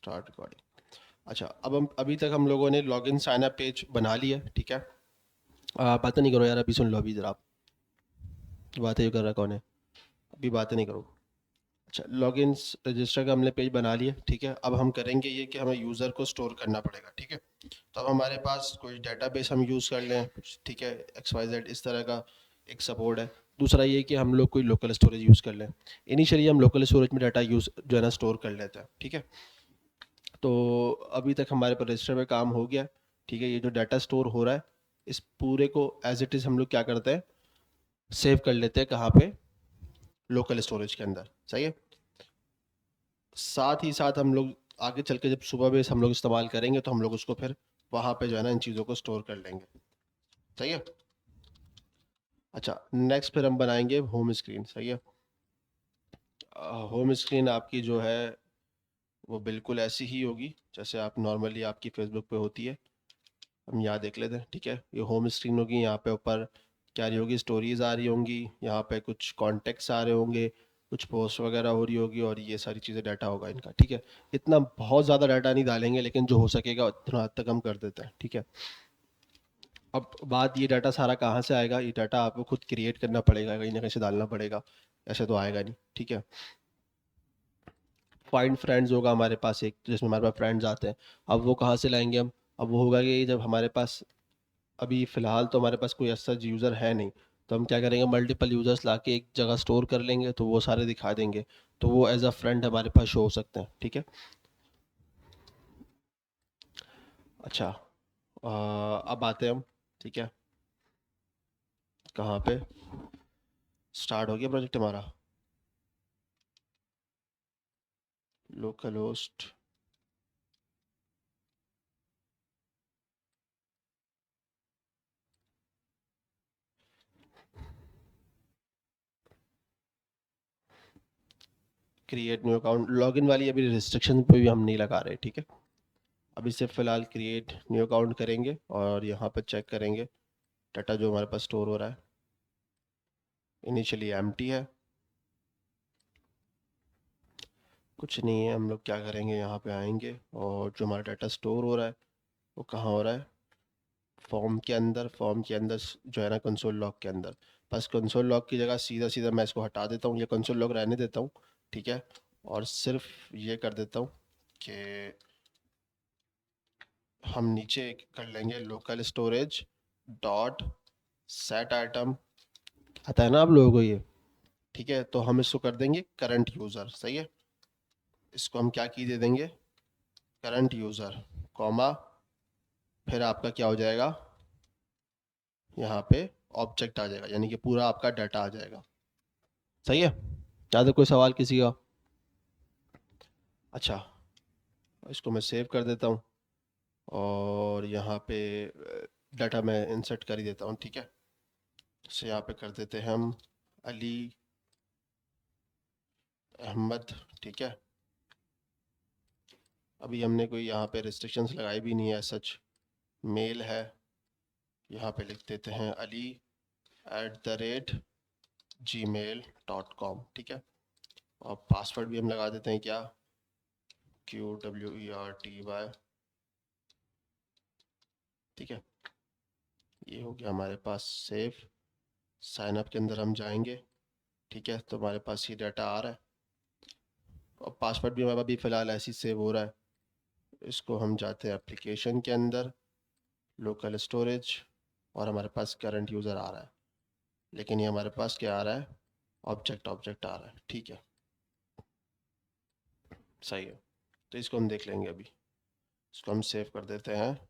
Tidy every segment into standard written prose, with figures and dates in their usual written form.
Start recording. अच्छा, अब हम अभी तक हम लोगों ने लॉगिन साइन अप पेज बना लिया, ठीक है। बातें नहीं करो यार, अभी सुन लो, अभी जरा आप बातें कर रहा कौन है, अभी बातें नहीं करो। अच्छा, लॉगिन रजिस्टर का हमने पेज बना लिया, ठीक है। अब हम करेंगे ये कि हमें यूज़र को स्टोर करना पड़ेगा, ठीक है। तो अब हमारे पास कोई डेटाबेस हम यूज़ कर लें कुछ, ठीक है, XYZ इस तरह का एक सपोर्ट है। दूसरा ये कि हम लोग कोई लोकल स्टोरेज यूज़ कर लें। इनिशियली हम लोकल स्टोरेज में डाटा यूज़ जो है ना स्टोर कर लेते हैं, ठीक है। तो अभी तक हमारे पर रजिस्टर में काम हो गया, ठीक है। ये जो डाटा स्टोर हो रहा है, इस पूरे को एज इट इज़ हम लोग क्या करते हैं, सेव कर लेते हैं कहाँ पे, लोकल स्टोरेज के अंदर, सही है। साथ ही साथ हम लोग आगे चल के जब सुबह बेस हम लोग इस्तेमाल करेंगे तो हम लोग उसको फिर वहाँ पे जो है ना इन चीज़ों को स्टोर कर लेंगे, सही है। अच्छा, नेक्स्ट फिर हम बनाएंगे होम स्क्रीन, सही है। होम स्क्रीन आपकी जो है वो बिल्कुल ऐसी ही होगी जैसे आप नॉर्मली आपकी फेसबुक पे होती है। हम यहाँ देख लेते हैं, ठीक है। ये होम स्क्रीन होगी, यहाँ पे ऊपर क्या रही होगी, स्टोरीज आ रही होंगी, यहाँ पे कुछ कॉन्टेक्ट्स आ रहे होंगे, कुछ पोस्ट वगैरह हो रही होगी, और ये सारी चीज़ें डाटा होगा इनका, ठीक है। इतना बहुत ज़्यादा डाटा नहीं डालेंगे, लेकिन जो हो सकेगा उतना हद तक हम कर देते हैं, ठीक है। अब बात, ये डाटा सारा कहाँ से आएगा, ये डाटा आपको खुद क्रिएट करना पड़ेगा, कहीं ना कहीं से डालना पड़ेगा, ऐसे तो आएगा नहीं, ठीक है। फाइंड फ्रेंड्स होगा हमारे पास एक, जिसमें हमारे पास फ्रेंड्स आते हैं। अब वो कहाँ से लाएंगे हम, अब वो होगा कि जब हमारे पास, अभी फ़िलहाल तो हमारे पास कोई ऐसा यूज़र है नहीं, तो हम क्या करेंगे, मल्टीपल यूज़र्स लाके एक जगह स्टोर कर लेंगे, तो वो सारे दिखा देंगे, तो वो एज अ फ्रेंड हमारे पास शो हो सकते हैं, ठीक है। अच्छा, अब आते हैं हम, ठीक है, कहाँ पे स्टार्ट हो गया प्रोजेक्ट हमारा, local host. Create new account, login वाली अभी रिस्ट्रिक्शन पे भी हम नहीं लगा रहे, ठीक है। अभी सिर्फ फ़िलहाल क्रिएट न्यू अकाउंट करेंगे और यहाँ पर चेक करेंगे डाटा जो हमारे पास स्टोर हो रहा है, इनिशियली एम्प्टी है, कुछ नहीं है। हम लोग क्या करेंगे, यहाँ पे आएंगे और जो हमारा डाटा स्टोर हो रहा है वो कहाँ हो रहा है, फॉर्म के अंदर, फॉर्म के अंदर जो है ना कंसोल लॉग के अंदर। बस कंसोल लॉग की जगह सीधा सीधा मैं इसको हटा देता हूँ, ये कंसोल लॉग रहने देता हूँ, ठीक है। और सिर्फ ये कर देता हूँ कि हम नीचे कर लेंगे local storage dot set item, आता है ना आप लोगों को ये, ठीक है। तो हम इसको कर देंगे करंट यूज़र, सही है। इसको हम क्या की दे देंगे, करंट यूज़र, कॉमा, फिर आपका क्या हो जाएगा, यहाँ पे ऑब्जेक्ट आ जाएगा, यानी कि पूरा आपका डाटा आ जाएगा, सही है। ज़्यादा कोई सवाल किसी का? अच्छा, इसको मैं सेव कर देता हूँ और यहाँ पे डाटा मैं इंसर्ट कर ही देता हूँ, ठीक है। तो यहाँ पे कर देते हैं हम अली अहमद, ठीक है। अभी हमने कोई यहाँ पे रिस्ट्रिक्शंस लगाई भी नहीं है सच, मेल है, यहाँ पे लिख देते हैं ali@gmail.com, ठीक है। और पासवर्ड भी हम लगा देते हैं क्या, QWERTY, ठीक है। ये हो गया हमारे पास सेव। साइन अप के अंदर हम जाएंगे, ठीक है, तो हमारे पास ये डाटा आ रहा है और पासवर्ड भी हमारा अभी फ़िलहाल ऐसे ही सेव हो रहा है। इसको हम जाते हैं एप्लीकेशन के अंदर, लोकल स्टोरेज, और हमारे पास करंट यूज़र आ रहा है, लेकिन ये हमारे पास क्या आ रहा है, ऑब्जेक्ट ऑब्जेक्ट आ रहा है, ठीक है, सही है। तो इसको हम देख लेंगे अभी, इसको हम सेव कर देते हैं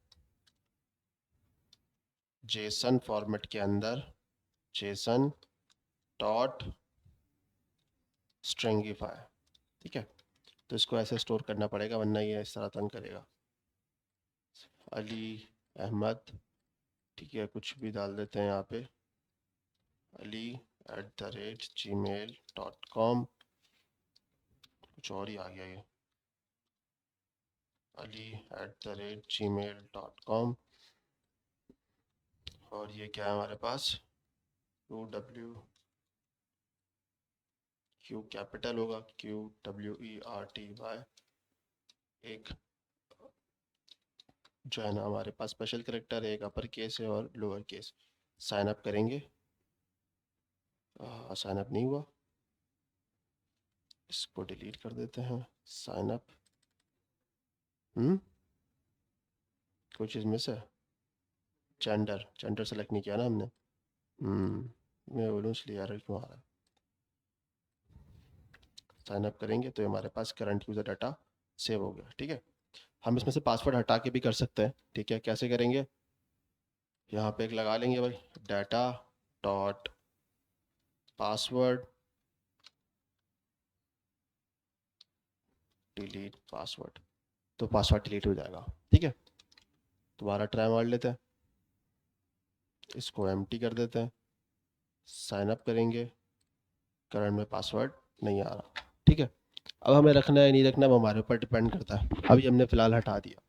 जेसन फॉर्मेट के अंदर, जेसन डॉट स्ट्रिंगिफाई, ठीक है। तो इसको ऐसे स्टोर करना पड़ेगा वरना ये इस तरह तंग करेगा। अली अहमद, ठीक है, कुछ भी डाल देते हैं यहाँ पे, ali@gmail.com, कुछ और ही आ गया ये, ali@gmail.com। और ये क्या है हमारे पास, QW, Q कैपिटल होगा, QWERTY, एक जो है ना हमारे पास स्पेशल करेक्टर है, एक अपर केस है और लोअर केस। साइन अप करेंगे, साइन अप नहीं हुआ, इसको डिलीट कर देते हैं। साइन अप, कोई चीज़ मिस है। जेंडर, जेंडर सेलेक्ट नहीं किया ना हमने। मैं बोलूँ इसलिए यार क्यों आ रहा है। साइन अप करेंगे तो हमारे पास करंट यूज़र डाटा सेव हो गया, ठीक है। हम इसमें से पासवर्ड हटा के भी कर सकते हैं, ठीक है। कैसे करेंगे, यहाँ पे एक लगा लेंगे भाई, data dot password delete password, तो पासवर्ड डिलीट हो जाएगा, ठीक है। दोबारा ट्राई मार लेते हैं, इसको एम्प्टी कर देते हैं, साइन अप करेंगे, करंट में पासवर्ड नहीं आ रहा, ठीक है। अब हमें रखना है नहीं रखना वो हमारे ऊपर डिपेंड करता है, अभी हमने फ़िलहाल हटा दिया।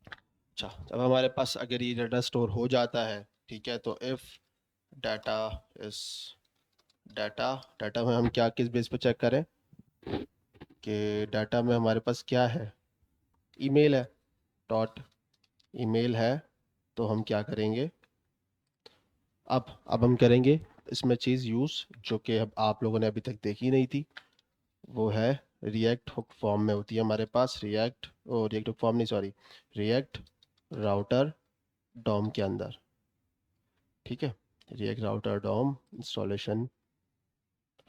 अच्छा, जब हमारे पास अगर ये डाटा स्टोर हो जाता है, ठीक है, तो इफ़ डाटा इस डाटा, डाटा में हम क्या किस बेस पे चेक करें कि डाटा में हमारे पास क्या है, ईमेल है, डॉट ईमेल है, तो हम क्या करेंगे, अब हम करेंगे इसमें चीज़ यूज़ जो कि अब आप लोगों ने अभी तक देखी नहीं थी, वो है रिएक्ट हुक फॉर्म में होती है हमारे पास, रिएक्ट हुक फॉर्म नहीं, सॉरी, रिएक्ट राउटर डॉम के अंदर, ठीक है। रिएक्ट राउटर डॉम इंस्टॉलेशन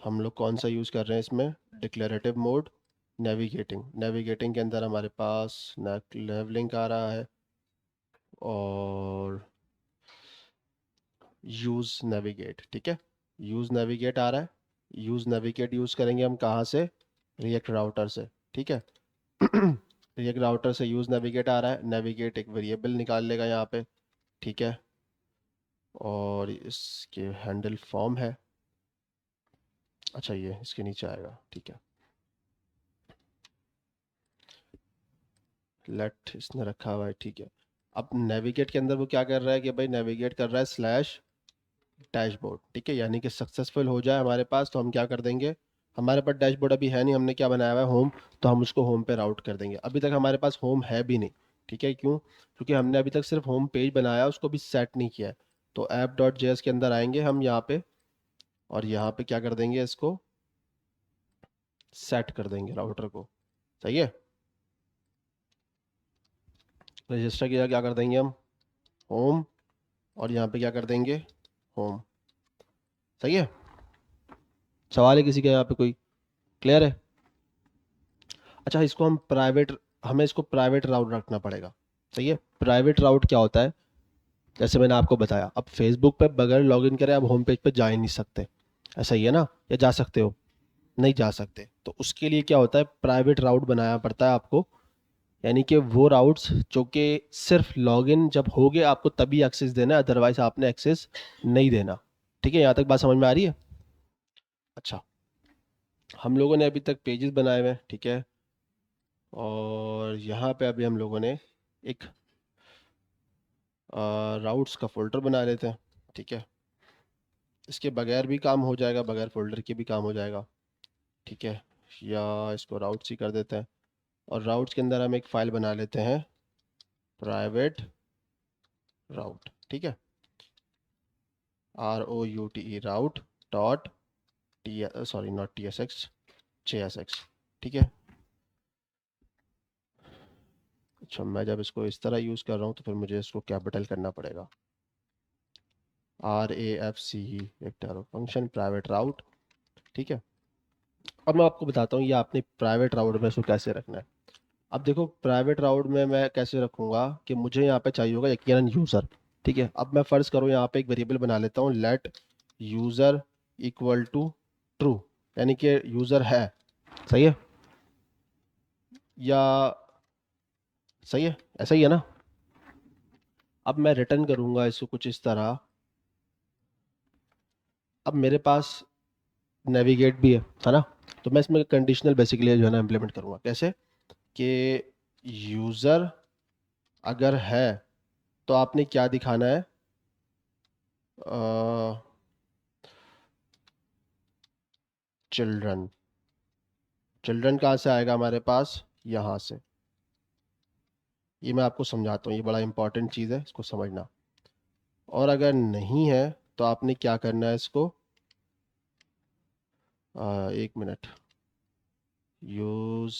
हम लोग कौन सा यूज़ कर रहे हैं इसमें, डिक्लेरेटिव मोड, नेविगेटिंग, नेविगेटिंग के अंदर हमारे पास nav लिंक आ रहा है और यूज़ नेविगेट, ठीक है। यूज़ नेविगेट आ रहा है, यूज़ नेविगेट यूज़ करेंगे हम कहाँ से, रिएक्ट राउटर से, ठीक है। रिएक्ट राउटर से यूज़ नेविगेट आ रहा है, नेविगेट एक वेरिएबल निकाल लेगा यहाँ पे, ठीक है। और इसके हैंडल फॉर्म है, अच्छा ये इसके नीचे आएगा, ठीक है। लेट इसने रखा हुआ है, ठीक है। अब नेविगेट के अंदर वो क्या कर रहा है कि भाई नेविगेट कर रहा है स्लैश डैशबोर्ड, ठीक है, यानी कि सक्सेसफुल हो जाए हमारे पास तो हम क्या कर देंगे, हमारे पास डैशबोर्ड अभी है नहीं, हमने क्या बनाया हुआ है होम, तो हम उसको होम पे राउट कर देंगे। अभी तक हमारे पास होम है भी नहीं, ठीक है, क्यों, क्योंकि हमने अभी तक सिर्फ होम पेज बनाया, उसको भी सेट नहीं किया है। तो ऐप डॉट जे एस के अंदर आएंगे हम यहाँ पे, और यहाँ पे क्या कर देंगे, इसको सेट कर देंगे राउटर को, सही है। रजिस्टर किया, क्या कर देंगे हम, होम, और यहाँ पे क्या कर देंगे, होम, सही है। सवाल है किसी का यहाँ पे कोई, क्लियर है। अच्छा, इसको हम प्राइवेट, हमें इसको प्राइवेट राउट रखना पड़ेगा, सही है। प्राइवेट राउट क्या होता है, जैसे मैंने आपको बताया, अब फेसबुक पे बगैर लॉगिन करे आप होम पेज पे जा ही नहीं सकते, ऐसा ही है ना, या जा सकते हो, नहीं जा सकते, तो उसके लिए क्या होता है, प्राइवेट राउट बनाना पड़ता है आपको, यानी कि वो राउट्स जो कि सिर्फ लॉगिन जब हो गए आपको तभी एक्सेस देना है, अदरवाइज आपने एक्सेस नहीं देना, ठीक है। यहाँ तक बात समझ में आ रही है। अच्छा, हम लोगों ने अभी तक पेजेस बनाए हुए हैं, ठीक है, और यहाँ पे अभी हम लोगों ने एक राउट्स का फोल्डर बना लेते हैं, ठीक है। इसके बगैर भी काम हो जाएगा, बगैर फोल्डर के भी काम हो जाएगा, ठीक है। या इसको राउट्स ही कर देते हैं, और राउट्स के अंदर हम एक फ़ाइल बना लेते हैं, प्राइवेट राउट, ठीक है, ROUTE route dot T, sorry not TSX, JSX, ठीक है। अच्छा, मैं जब इसको इस तरह यूज़ कर रहा हूँ तो फिर मुझे इसको कैपिटल करना पड़ेगा, RAFCE वेक्टर फंक्शन प्राइवेट राउट, ठीक है। अब मैं आपको बताता हूँ ये आपने प्राइवेट राउट में इसको कैसे रखना है। अब देखो, प्राइवेट राउट में मैं कैसे रखूँगा कि मुझे यहाँ पे चाहिए होगा यकीनन यूज़र, ठीक है। अब मैं फ़र्ज़ करूँ यहाँ पे एक वेरिएबल बना लेता हूँ, let user equal to true, यानी कि यूज़र है, सही है, या सही है, ऐसा ही है ना। अब मैं रिटर्न करूँगा इसको कुछ इस तरह, अब मेरे पास नेविगेट भी है ना, तो मैं इसमें कंडीशनल बेसिकली जो है ना इम्प्लीमेंट करूँगा, कैसे कि यूज़र अगर है तो आपने क्या दिखाना है, चिल्ड्रन, चिल्ड्रन कहाँ से आएगा हमारे पास, यहाँ से, ये मैं आपको समझाता हूँ, ये बड़ा इंपॉर्टेंट चीज़ है, इसको समझना। और अगर नहीं है तो आपने क्या करना है इसको, एक मिनट, यूज़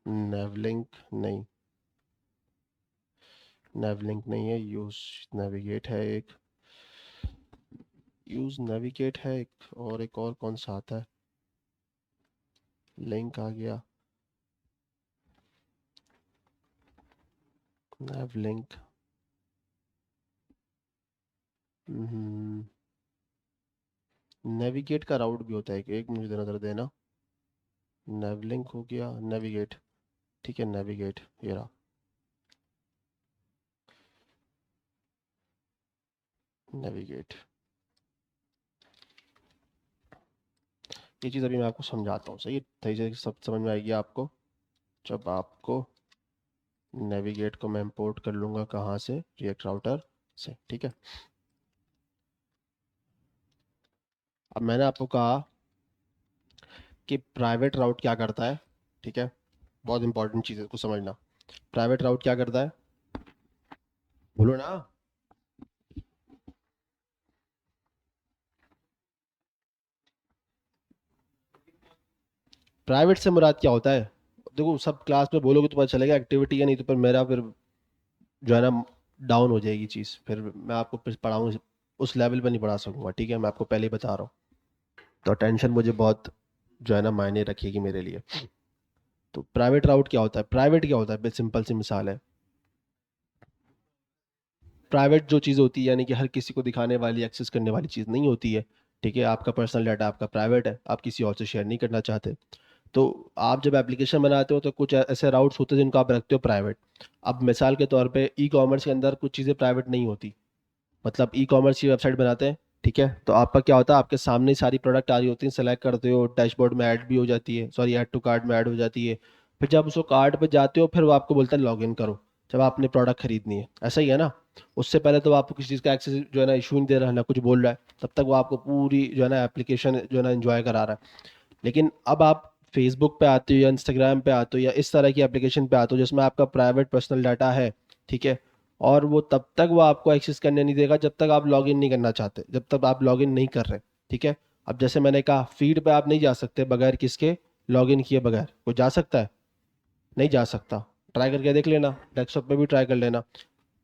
नेवलिंक नहीं, नेवलिंक नहीं है, यूज़ नेविगेट है एक, यूज़ नेविगेट है एक, और एक और कौन सा आता है, लिंक आ गया, नेवलिंक, नेविगेट का राउट भी होता है, एक मुझे नज़र देना, नेवलिंक हो गया, नेविगेट, ठीक है, नेविगेट ये रहा, नेविगेट। ये चीज़ अभी मैं आपको समझाता हूँ, सही है, सही से सब समझ में आएगी आपको जब आपको, नेविगेट को मैं इंपोर्ट कर लूँगा कहाँ से, रिएक्ट राउटर से, ठीक है। अब मैंने आपको कहा कि प्राइवेट राउट क्या करता है, ठीक है, बहुत इंपॉर्टेंट चीज़ है, इसको समझना। प्राइवेट राउट क्या करता है, बोलो ना। प्राइवेट से मुराद क्या होता है, देखो सब क्लास में बोलोगे तो पता चलेगा एक्टिविटी है, नहीं तो फिर मेरा फिर जो है ना डाउन हो जाएगी चीज़, फिर मैं आपको फिर पढ़ाऊँ उस लेवल पे नहीं पढ़ा सकूंगा, ठीक है, मैं आपको पहले ही बता रहा हूँ। तो टेंशन मुझे बहुत जो है ना मायने रखेगी मेरे लिए। तो प्राइवेट राउट क्या होता है, प्राइवेट क्या होता है, सिंपल सी मिसाल है, प्राइवेट जो चीज़ होती है यानी कि हर किसी को दिखाने वाली, एक्सेस करने वाली चीज़ नहीं होती है, ठीक है, आपका पर्सनल डाटा आपका प्राइवेट है, आप किसी और से शेयर नहीं करना चाहते। तो आप जब एप्लीकेशन बनाते हो तो कुछ ऐसे राउट्स होते हैं जिनको आप रखते हो प्राइवेट। अब मिसाल के तौर पे ई कॉमर्स के अंदर कुछ चीज़ें प्राइवेट नहीं होती, मतलब ई कॉमर्स की वेबसाइट बनाते हैं, ठीक है, तो आपका क्या होता है, आपके सामने सारी प्रोडक्ट आ रही होती हैं, सेलेक्ट करते हो, डैशबोर्ड में ऐड भी हो जाती है, सॉरी ऐड टू कार्ट में ऐड हो जाती है, फिर जब उसको कार्ट पे जाते हो फिर वो आपको बोलता है लॉग इन करो, जब आपने प्रोडक्ट खरीदनी है, ऐसा ही है ना। उससे पहले तो आपको किसी चीज़ का एक्सेस जो है ना इशू नहीं दे रहा है, ना कुछ बोल रहा है, तब तक वो आपको पूरी जो है ना एप्लीकेशन जो है ना एंजॉय करा रहा है। लेकिन अब आप फेसबुक पे आते हो या इंस्टाग्राम पे आते हो या इस तरह की एप्लीकेशन पे आते हो जिसमें आपका प्राइवेट पर्सनल डाटा है, ठीक है, और वो तब तक वो आपको एक्सेस करने नहीं देगा जब तक आप लॉगिन नहीं करना चाहते, जब तक आप लॉगिन नहीं कर रहे, ठीक है। अब जैसे मैंने कहा फीड पे आप नहीं जा सकते बगैर किसके, लॉगिन किए बगैर, कोई जा सकता है, नहीं जा सकता, ट्राई करके देख लेना, डेस्कटॉप पे भी ट्राई कर लेना,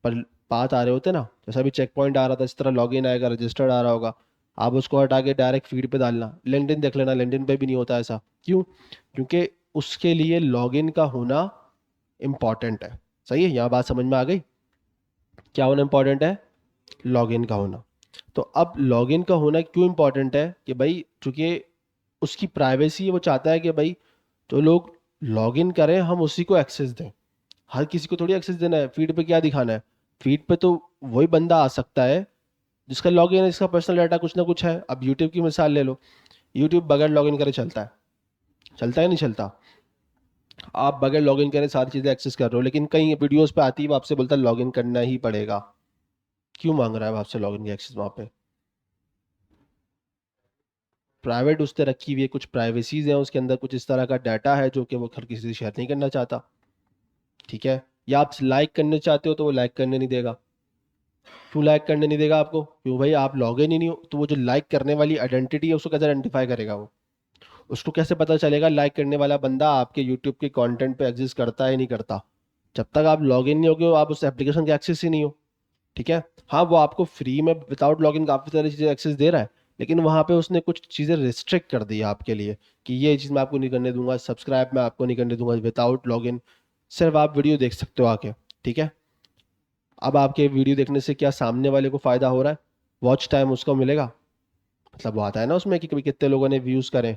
पर बात आ रहे होते ना, जैसा भी चेक पॉइंट आ रहा था इस तरह लॉगिन आएगा, रजिस्टर्ड आ रहा होगा, आप उसको हटा के डायरेक्ट फीड पे डालना, लिंक्डइन देख लेना, लिंक्डइन पे भी नहीं होता ऐसा, क्यों, क्योंकि उसके लिए लॉगिन का होना इम्पॉर्टेंट है। सही है, यहाँ बात समझ में आ गई, क्या होना इम्पॉर्टेंट है, लॉगिन का होना। तो अब लॉगिन का होना क्यों इम्पॉर्टेंट है कि भाई चूंकि उसकी प्राइवेसी है, वो चाहता है कि भाई जो लोग लॉगिन करें हम उसी को एक्सेस दें, हर किसी को थोड़ी एक्सेस देना है, फीड पे क्या दिखाना है, फीड पे तो वही बंदा आ सकता है जिसका लॉगिन है, जिसका पर्सनल डाटा कुछ ना कुछ है। अब यूट्यूब की मिसाल ले लो, यूट्यूब बगैर लॉगिन करे चलता है, चलता है नहीं चलता, आप बगैर लॉगिन करे सारी चीज़ें एक्सेस कर रहे हो, लेकिन कई वीडियोस पे आती है वो आपसे बोलता है लॉगिन करना ही पड़ेगा, क्यों मांग रहा है वो आपसे लॉगिन की एक्सेस वहाँ पे, प्राइवेट उसने रखी हुई है, कुछ प्राइवेसीज हैं उसके अंदर, कुछ इस तरह का डाटा है जो कि वो हर किसी से शेयर नहीं करना चाहता, ठीक है। या आप लाइक करने चाहते हो तो वो लाइक करने नहीं देगा, क्यों लाइक करने नहीं देगा आपको, क्यों भाई आप लॉग इन ही नहीं हो, तो वो जो लाइक करने वाली आइडेंटिटी है उसको कैसे आइडेंटिफाई करेगा वो, उसको कैसे पता चलेगा लाइक करने वाला बंदा आपके यूट्यूब के कंटेंट पे एग्जिस्ट करता है नहीं करता, जब तक आप लॉग इन नहीं होगे आप उस एप्लीकेशन के एक्सेस ही नहीं हो, ठीक है। हाँ वो आपको फ्री में विदाउट लॉगिन काफ़ी सारी चीज़ें एक्सेस दे रहा है, लेकिन वहाँ पे उसने कुछ चीज़ें रिस्ट्रिक्ट कर दी है आपके लिए कि ये चीज़ मैं आपको नहीं करने दूंगा, सब्सक्राइब मैं आपको नहीं करने दूंगा विदाउट लॉगिन, सिर्फ आप वीडियो देख सकते हो आके, ठीक है। अब आपके वीडियो देखने से क्या सामने वाले को फ़ायदा हो रहा है, वॉच टाइम उसको मिलेगा, मतलब वो आता है ना उसमें कि कभी कितने लोगों ने व्यूज़ करें,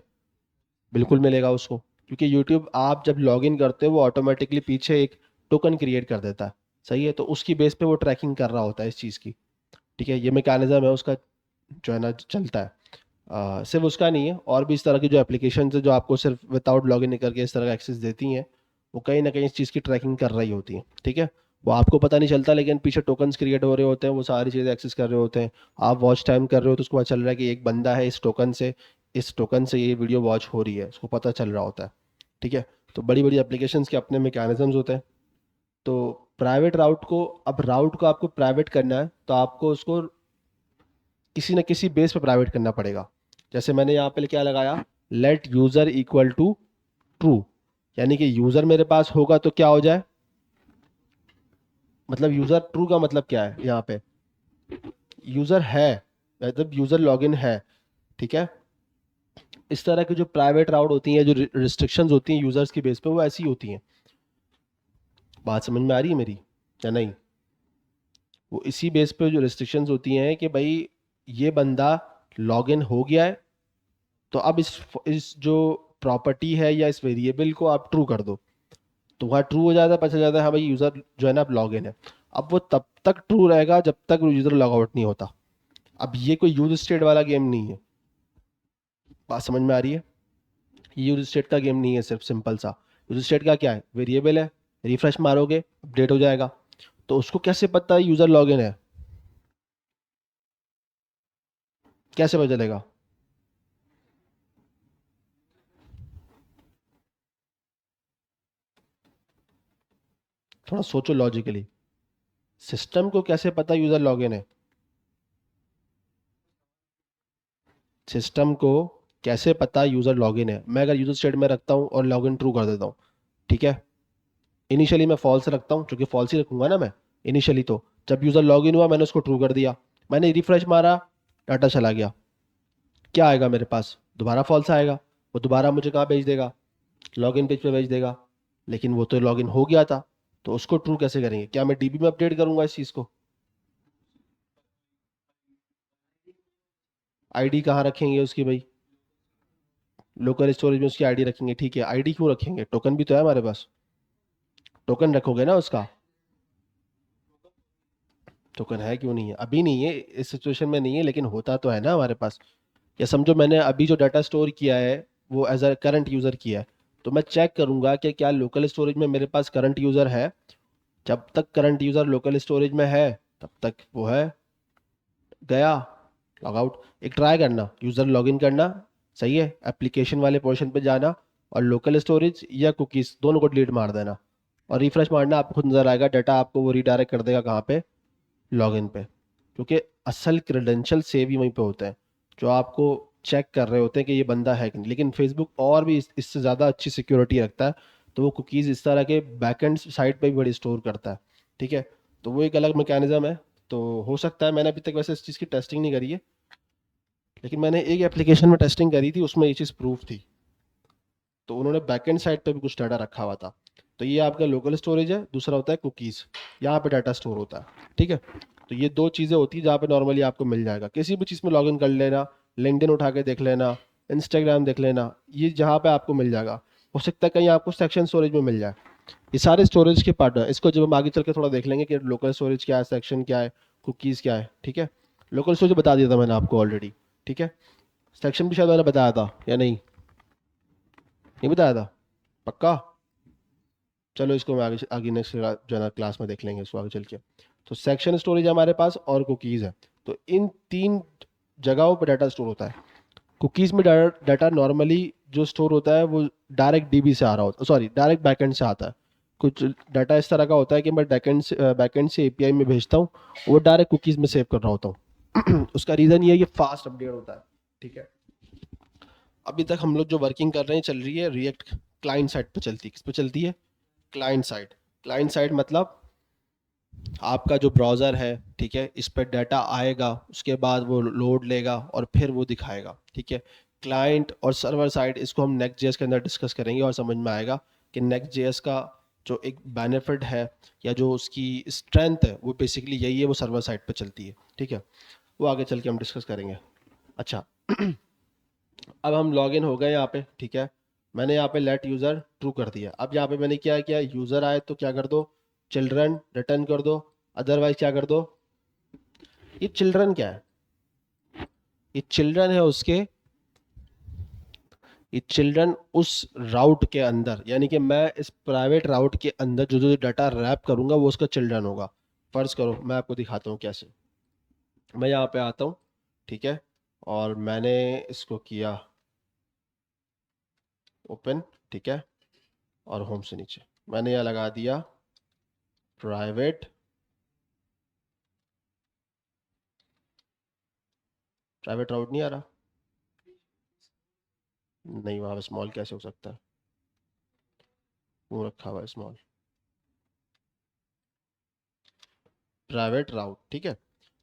बिल्कुल मिलेगा उसको, क्योंकि यूट्यूब आप जब लॉगिन करते हो वो ऑटोमेटिकली पीछे एक टोकन क्रिएट कर देता है, सही है, तो उसकी बेस पे वो ट्रैकिंग कर रहा होता है इस चीज़ की, ठीक है, ये मैकेनिज्म है उसका जो है ना चलता है। सिर्फ उसका नहीं है, और भी इस तरह की जो एप्लीकेशन है जो आपको सिर्फ विदाउट लॉगिन करके इस तरह का एक्सेस देती हैं, वो कहीं ना कहीं इस चीज़ की ट्रैकिंग कर रही होती हैं, ठीक है। वो आपको पता नहीं चलता लेकिन पीछे टोकन्स क्रिएट हो रहे होते हैं, वो सारी चीज़ें एक्सेस कर रहे होते हैं, आप वॉच टाइम कर रहे हो तो उसको पता चल रहा है कि एक बंदा है इस टोकन से, इस टोकन से ये वीडियो वॉच हो रही है, उसको पता चल रहा होता है, ठीक है। तो बड़ी बड़ी एप्लीकेशंस के अपने मैकेनिज्म्स होते हैं। तो प्राइवेट राउट को, अब राउट को आपको प्राइवेट करना है तो आपको उसको किसी न किसी बेस पे प्राइवेट करना पड़ेगा। जैसे मैंने यहाँ पे क्या लगाया, let user equal to true, यानी कि यूजर मेरे पास होगा तो क्या हो जाए, मतलब यूजर ट्रू का मतलब क्या है, यहाँ पे यूजर है मतलब यूजर लॉगिन है, ठीक है। इस तरह की जो प्राइवेट राउट होती हैं, जो रिस्ट्रिक्शंस होती हैं यूजर्स की बेस पे, वो ऐसी होती हैं। बात समझ में आ रही है मेरी या नहीं? वो इसी बेस पे जो रिस्ट्रिक्शंस होती हैं कि भाई ये बंदा लॉगिन हो गया है, तो अब इस जो प्रॉपर्टी है या इस वेरिएबल को आप ट्रू कर दो, तो वहाँ ट्रू हो जाता है, पता चल जाता है हाँ भाई यूजर जो है ना अब लॉगिन है। अब वो तब तक ट्रू रहेगा जब तक यूजर लॉग आउट नहीं होता। अब ये कोई यूज स्टेट वाला गेम नहीं है। बात समझ में आ रही है? ये यूज स्टेट का गेम नहीं है, सिर्फ सिंपल सा। यूज स्टेट का क्या है, वेरिएबल है, रिफ्रेश मारोगे अपडेट हो जाएगा। तो उसको कैसे पता है यूजर लॉगिन है, कैसे पता चलेगा? थोड़ा सोचो लॉजिकली, सिस्टम को कैसे पता यूजर लॉगिन है? सिस्टम को कैसे पता यूजर लॉगिन है? मैं अगर यूजर स्टेट में रखता हूँ और लॉगिन ट्रू कर देता हूँ, ठीक है, इनिशियली मैं फॉल्स रखता हूँ, क्योंकि फॉल्स ही रखूंगा ना मैं इनिशियली। तो जब यूजर लॉगिन हुआ मैंने उसको ट्रू कर दिया, मैंने रिफ्रेश मारा, डाटा चला गया, क्या आएगा मेरे पास, दोबारा फॉल्स आएगा। वो दोबारा मुझे कहाँ भेज देगा, लॉगिन पेज पे भेज देगा। लेकिन वो तो लॉगिन हो गया था, तो उसको ट्रू कैसे करेंगे? क्या मैं डीबी में अपडेट करूंगा इस चीज़ को? आईडी कहाँ रखेंगे उसकी भाई? लोकल स्टोरेज में उसकी आईडी रखेंगे, ठीक है। आईडी क्यों रखेंगे, टोकन भी तो है हमारे पास, टोकन रखोगे ना उसका। टोकन है, क्यों नहीं है? अभी नहीं है, इस सिचुएशन में नहीं है, लेकिन होता तो है ना हमारे पास। या समझो मैंने अभी जो डाटा स्टोर किया है वो एज अ करंट यूज़र किया है, तो मैं चेक करूंगा कि क्या लोकल स्टोरेज में मेरे पास करंट यूज़र है। जब तक करंट यूज़र लोकल स्टोरेज में है तब तक वो है, गया, लॉग आउट। एक ट्राई करना, यूज़र लॉगिन करना, सही है, एप्लीकेशन वाले पोर्शन पे जाना और लोकल स्टोरेज या कुकीज़ दोनों को डिलीट मार देना और रिफ्रेश मारना, आपको खुद नज़र आएगा डाटा आपको वो रिडायरेक्ट कर देगा कहाँ पे, लॉगिन पे। क्योंकि असल क्रेडेंशियल सेव ही वहीं पे होते हैं, जो आपको चेक कर रहे होते हैं कि ये बंदा है कि नहीं। लेकिन फेसबुक और भी इससे ज़्यादा अच्छी सिक्योरिटी रखता है, तो वो कुकीज़ इस तरह के बैकएंड साइट पे भी बड़ी स्टोर करता है, ठीक है। तो वो एक अलग मैकेनिज्म है। तो हो सकता है, मैंने अभी तक वैसे इस चीज़ की टेस्टिंग नहीं करी है, लेकिन मैंने एक एप्लीकेशन में टेस्टिंग करी थी, उसमें ये चीज़ प्रूफ थी। तो उन्होंने बैकएंड साइड पे भी कुछ डाटा रखा हुआ था। तो ये आपका लोकल स्टोरेज है, दूसरा होता है कुकीज़, यहाँ पे डाटा स्टोर होता है, ठीक है। तो ये दो चीज़ें होती हैं जहाँ पे नॉर्मली आपको मिल जाएगा। किसी भी चीज़ में लॉगिन कर लेना, लिंक्डइन उठा के देख लेना, इंस्टाग्राम देख लेना, ये जहाँ पे आपको मिल जाएगा। हो सकता है कहीं आपको सेक्शन स्टोरेज में मिल जाए। ये सारे स्टोरेज के पार्ट है। इसको जब हम आगे चल के थोड़ा देख लेंगे कि लोकल स्टोरेज क्या है, सेक्शन क्या है, कुकीज़ क्या है, ठीक है। लोकल स्टोरेज बता दिया था मैंने आपको ऑलरेडी, ठीक है। सेक्शन भी शायद मैंने बताया था या नहीं, नहीं बताया था, पक्का? चलो इसको मैं आगे आगे नेक्स्ट जो है ना क्लास में देख लेंगे इसको आगे चल के। तो सेक्शन स्टोरेज है हमारे पास और कुकीज़ है। तो इन तीन जगहों पर डाटा स्टोर होता है। कुकीज़ में डाटा नॉर्मली जो स्टोर होता है वो डायरेक्ट डीबी से आ रहा होता है, सॉरी डायरेक्ट बैकएंड से आता है। कुछ डाटा इस तरह का होता है कि मैं बैकएंड से एपीआई में भेजता हूँ, वो डायरेक्ट कुकीज़ में सेव कर रहा होता हूँ। उसका रीज़न ये है कि फास्ट अपडेट होता है, ठीक है। अभी तक हम लोग जो वर्किंग कर रहे हैं चल रही है रिएक्ट क्लाइंट साइड पे चलती है। किस पे चलती है? Client side. क्लाइंट साइड मतलब आपका जो ब्राउज़र है, ठीक है, इस पर डाटा आएगा, उसके बाद वो लोड लेगा और फिर वो दिखाएगा, ठीक है। क्लाइंट और सर्वर साइड, इसको हम नेक्स्ट जेएस के अंदर डिस्कस करेंगे और समझ में आएगा कि नेक्स्ट जेएस का जो एक बेनिफिट है या जो उसकी स्ट्रेंथ है वो बेसिकली यही है, वो सर्वर साइड पे चलती है, ठीक है। वो आगे चल के हम डिस्कस करेंगे। अच्छा, अब हम लॉगिन हो गए यहाँ पे, ठीक है। मैंने यहाँ पे लेट यूज़र ट्रू कर दिया। अब यहाँ पे मैंने क्या किया, यूज़र आए तो क्या कर दो, चिल्ड्रन रिटर्न कर दो, अदरवाइज क्या कर दो। ये चिल्ड्रन क्या है, ये चिल्ड्रन है उसके, ये चिल्ड्रन उस राउट के अंदर, यानी कि मैं इस प्राइवेट राउट के अंदर जो जो डाटा रैप करूंगा वो उसका चिल्ड्रन होगा। फर्ज करो मैं आपको दिखाता हूँ कैसे। मैं यहाँ पे आता हूँ, ठीक है, और मैंने इसको किया ओपन, ठीक है। और होम से नीचे मैंने यह लगा दिया प्राइवेट राउट। नहीं आ रहा? नहीं, वहाँ पे स्मॉल कैसे हो सकता है? वो रखा हुआ है स्मॉल। प्राइवेट राउट, ठीक है।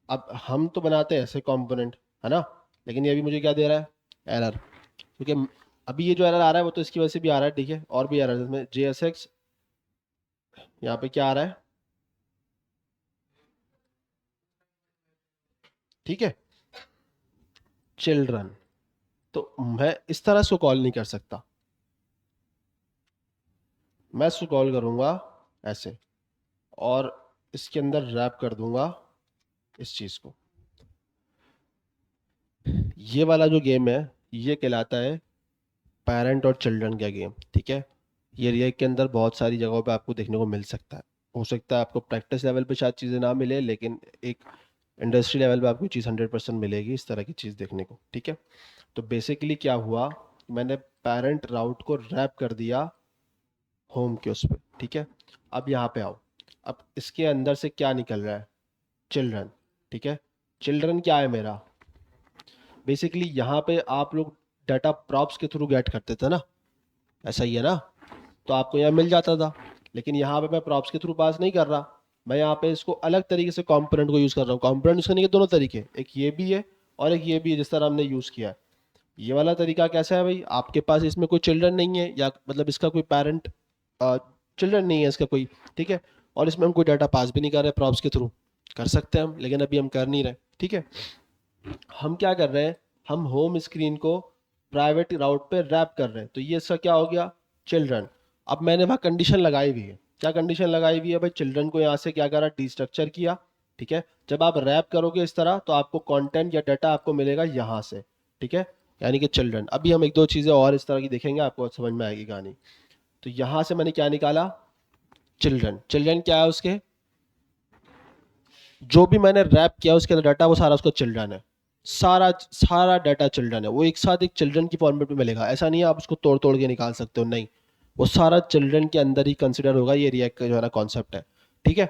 अब हम तो बनाते हैं ऐसे कंपोनेंट, है ना, लेकिन ये अभी मुझे क्या दे रहा है? एरर। क्योंकि अभी ये जो एरर आ रहा है वो तो इसकी वजह से भी आ रहा है, ठीक है, और भी एरर इसमें JSX। यहाँ पे क्या आ रहा है? ठीक है, चिल्ड्रन। तो मैं इस तरह से कॉल नहीं कर सकता, मैं इसको कॉल करूंगा ऐसे, और इसके अंदर रैप कर दूंगा इस चीज को। ये वाला जो गेम है ये कहलाता है पेरेंट और चिल्ड्रन का गेम, ठीक है। ये रिएक्ट के अंदर बहुत सारी जगहों पे आपको देखने को मिल सकता है। हो सकता है आपको प्रैक्टिस लेवल पे शायद चीज़ें ना मिले, लेकिन एक इंडस्ट्री लेवल पे आपको चीज़ 100% मिलेगी इस तरह की चीज़ देखने को, ठीक है। तो बेसिकली क्या हुआ, मैंने पेरेंट राउट को रैप कर दिया होम के उस पर, ठीक है। अब यहाँ पे आओ, अब इसके अंदर से क्या निकल रहा है? चिल्ड्रन, ठीक है। चिल्ड्रन क्या है मेरा? बेसिकली यहाँ पे आप लोग डाटा प्रॉप्स के थ्रू गेट करते थे ना, ऐसा ही है ना? तो आपको यहाँ मिल जाता था, लेकिन यहाँ पे मैं प्रॉप्स के थ्रू पास नहीं कर रहा, मैं यहाँ पे इसको अलग तरीके से कंपोनेंट को यूज़ कर रहा हूँ। कंपोनेंट यूज़ करने के दोनों तरीके, एक ये भी है और एक ये भी है जिस तरह हमने यूज़ किया है। ये वाला तरीका कैसा है भाई, आपके पास इसमें कोई चिल्ड्रन नहीं है, या मतलब इसका कोई पेरेंट चिल्ड्रन नहीं है इसका कोई, ठीक है, और इसमें हम कोई डाटा पास भी नहीं कर रहे प्रॉप्स के थ्रू। कर सकते हैं हम, लेकिन अभी हम कर नहीं रहे, ठीक है। हम क्या कर रहे हैं, हम होम स्क्रीन को प्राइवेट राउट पे रैप कर रहे हैं, तो ये इसका क्या हो गया? चिल्ड्रन। अब मैंने वहाँ कंडीशन लगाई हुई है, क्या कंडीशन लगाई हुई है भाई? चिल्ड्रन को यहाँ से क्या करा? डिस्ट्रक्चर किया, ठीक है। जब आप रैप करोगे इस तरह तो आपको कंटेंट या डाटा आपको मिलेगा यहाँ से, ठीक है, यानी कि चिल्ड्रन। अभी हम एक दो चीज़ें और इस तरह की देखेंगे, आपको समझ में आएगी कहानी। तो यहाँ से मैंने क्या निकाला? चिल्ड्रन। चिल्ड्रन क्या है उसके? जो भी मैंने रैप किया उसके अंदर डाटा वो सारा उसका चिल्ड्रन है, सारा सारा डाटा चिल्ड्रन है। वो एक साथ एक चिल्ड्रन की फॉर्मेट में मिलेगा, ऐसा नहीं है आप उसको तोड़ तोड़ के निकाल सकते हो, नहीं, वो सारा चिल्ड्रन के अंदर ही कंसिडर होगा। ये रिएक्ट का जो है ना कॉन्सेप्ट है, ठीक है।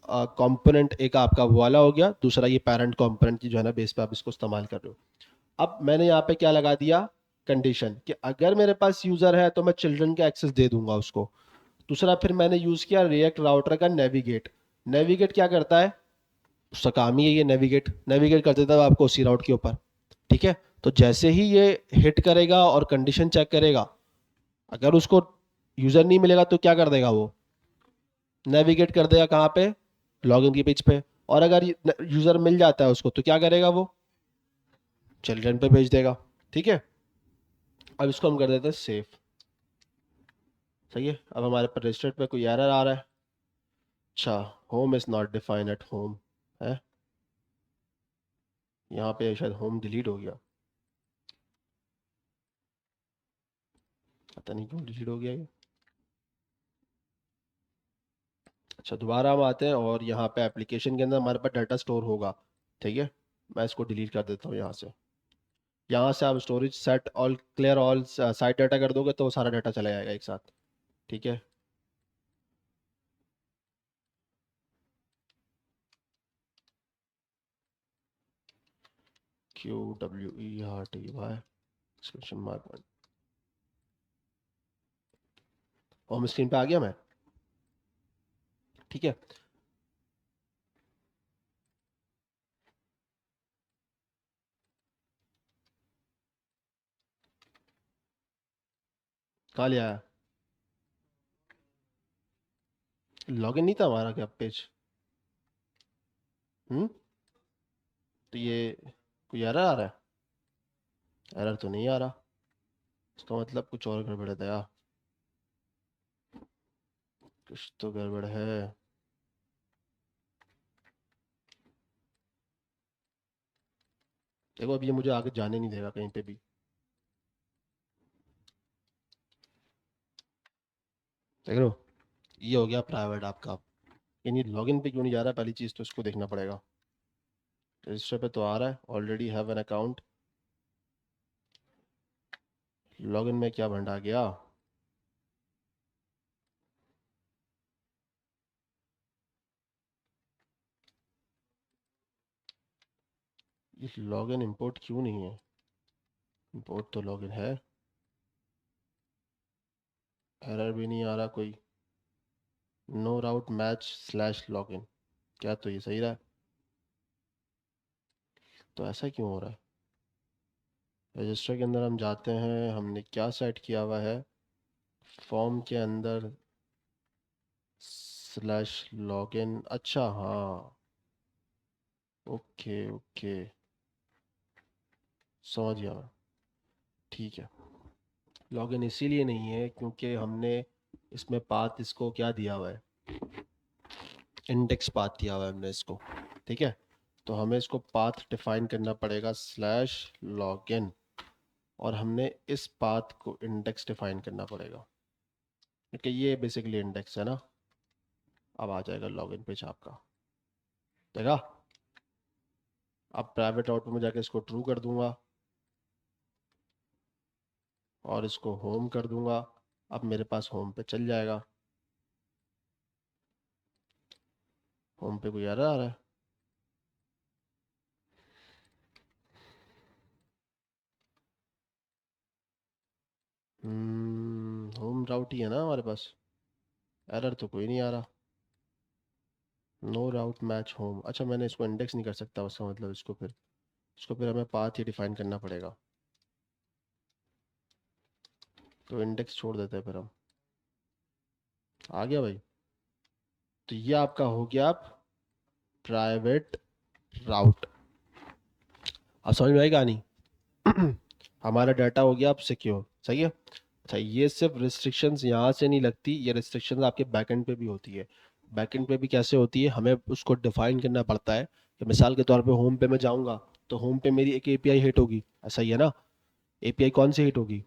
कंपोनेंट एक आपका वो वाला हो गया, दूसरा ये पेरेंट कंपोनेंट की जो है ना बेस पे आप इसको इस्तेमाल कर रहे हो। अब मैंने यहाँ पे क्या लगा दिया? कंडीशन, कि अगर मेरे पास यूजर है तो मैं चिल्ड्रन का एक्सेस दे दूंगा उसको। दूसरा फिर मैंने यूज किया रिएक्ट राउटर का नेविगेट। नेविगेट क्या करता है? उसका काम ही है ये नेविगेट, नेविगेट कर देता है आपको उसी राउट के ऊपर, ठीक है। तो जैसे ही ये हिट करेगा और कंडीशन चेक करेगा, अगर उसको यूजर नहीं मिलेगा तो क्या कर देगा वो? नेविगेट कर देगा कहाँ पे? लॉगिन की पेज पे। और अगर यूजर मिल जाता है उसको तो क्या करेगा वो? चिल्ड्रन पे भेज देगा, ठीक है। अब इसको हम कर देते हैं सेफ, सही है। अब हमारे पर रजिस्टर्ड पे कोई एरर आ रहा है। अच्छा, home is not defined at home है, यहाँ पे शायद होम डिलीट हो गया, पता नहीं क्यों डिलीट हो गया ये। अच्छा, दोबारा हम आते हैं और यहाँ पे एप्लीकेशन के अंदर हमारे पास डाटा स्टोर होगा, ठीक है। मैं इसको डिलीट कर देता हूँ यहाँ से। यहाँ से आप storage set all clear all site data कर दोगे तो वो सारा डाटा चला जाएगा एक साथ, ठीक है। QWERTY exclamation mark. Home screen पे आ गया मैं, ठीक है। कहाँ ले आया? लॉगिन नहीं था हमारा क्या पेज? हम्म। तो ये कोई एरर आ रहा है? एरर तो नहीं आ रहा, इसका मतलब कुछ और गड़बड़ है दया, कुछ तो गड़बड़ है। देखो अब ये मुझे आगे जाने नहीं देगा कहीं पे भी। देख लो, ये हो गया प्राइवेट आपका। यानी लॉगिन पे क्यों नहीं जा रहा है, पहली चीज़ तो इसको देखना पड़ेगा। रजिस्टर पे तो आ रहा है already have an account. Login में क्या भंडा गया? ये लॉगिन इंपोर्ट क्यों नहीं है? इंपोर्ट तो लॉगिन है, एरर भी नहीं आ रहा कोई। नो राउट मैच स्लैश लॉगिन, क्या तो ये सही रहा है? तो ऐसा क्यों हो रहा है? रजिस्टर के अंदर हम जाते हैं, हमने क्या सेट किया हुआ है? फॉर्म के अंदर स्लैश लॉगिन, अच्छा हाँ, ओके ओके, समझ गया मैं। ठीक है, लॉगिन इसीलिए नहीं है क्योंकि हमने इसमें पाथ इसको क्या दिया हुआ है, इंडेक्स पाथ दिया हुआ है हमने इसको। ठीक है, तो हमें इसको पाथ डिफाइन करना पड़ेगा स्लैश लॉगिन, और हमने इस पाथ को इंडेक्स डिफाइन करना पड़ेगा क्योंकि ये बेसिकली इंडेक्स है ना। अब आ जाएगा लॉगिन पेज आपका, देखा? अब प्राइवेट आउटपुट में जाके इसको ट्रू कर दूंगा और इसको होम कर दूंगा। अब मेरे पास होम पे चल जाएगा। होम पे कोई एरर आ रहा है? होम राउट ही है ना हमारे पास, एरर तो कोई नहीं आ रहा। नो राउट मैच होम, अच्छा मैंने इसको इंडेक्स नहीं कर सकता, उसका मतलब इसको फिर हमें पाथ ही डिफाइन करना पड़ेगा। तो इंडेक्स छोड़ देते हैं फिर हम। आ गया भाई, तो ये आपका हो गया प्राइवेट राउट। अब समझ में आई कहानी? हमारा डाटा हो गया अब सिक्योर, सही है। अच्छा, ये सिर्फ रिस्ट्रिक्शंस यहाँ से नहीं लगती, ये रिस्ट्रिक्शंस आपके बैकएंड पे भी होती है। बैकएंड पे भी कैसे होती है, हमें उसको डिफाइन करना पड़ता है कि मिसाल के तौर पे होम पे मैं जाऊँगा तो होम पे मेरी एक एपीआई हिट होगी, ऐसा ही है ना? एपीआई कौन सी हिट होगी?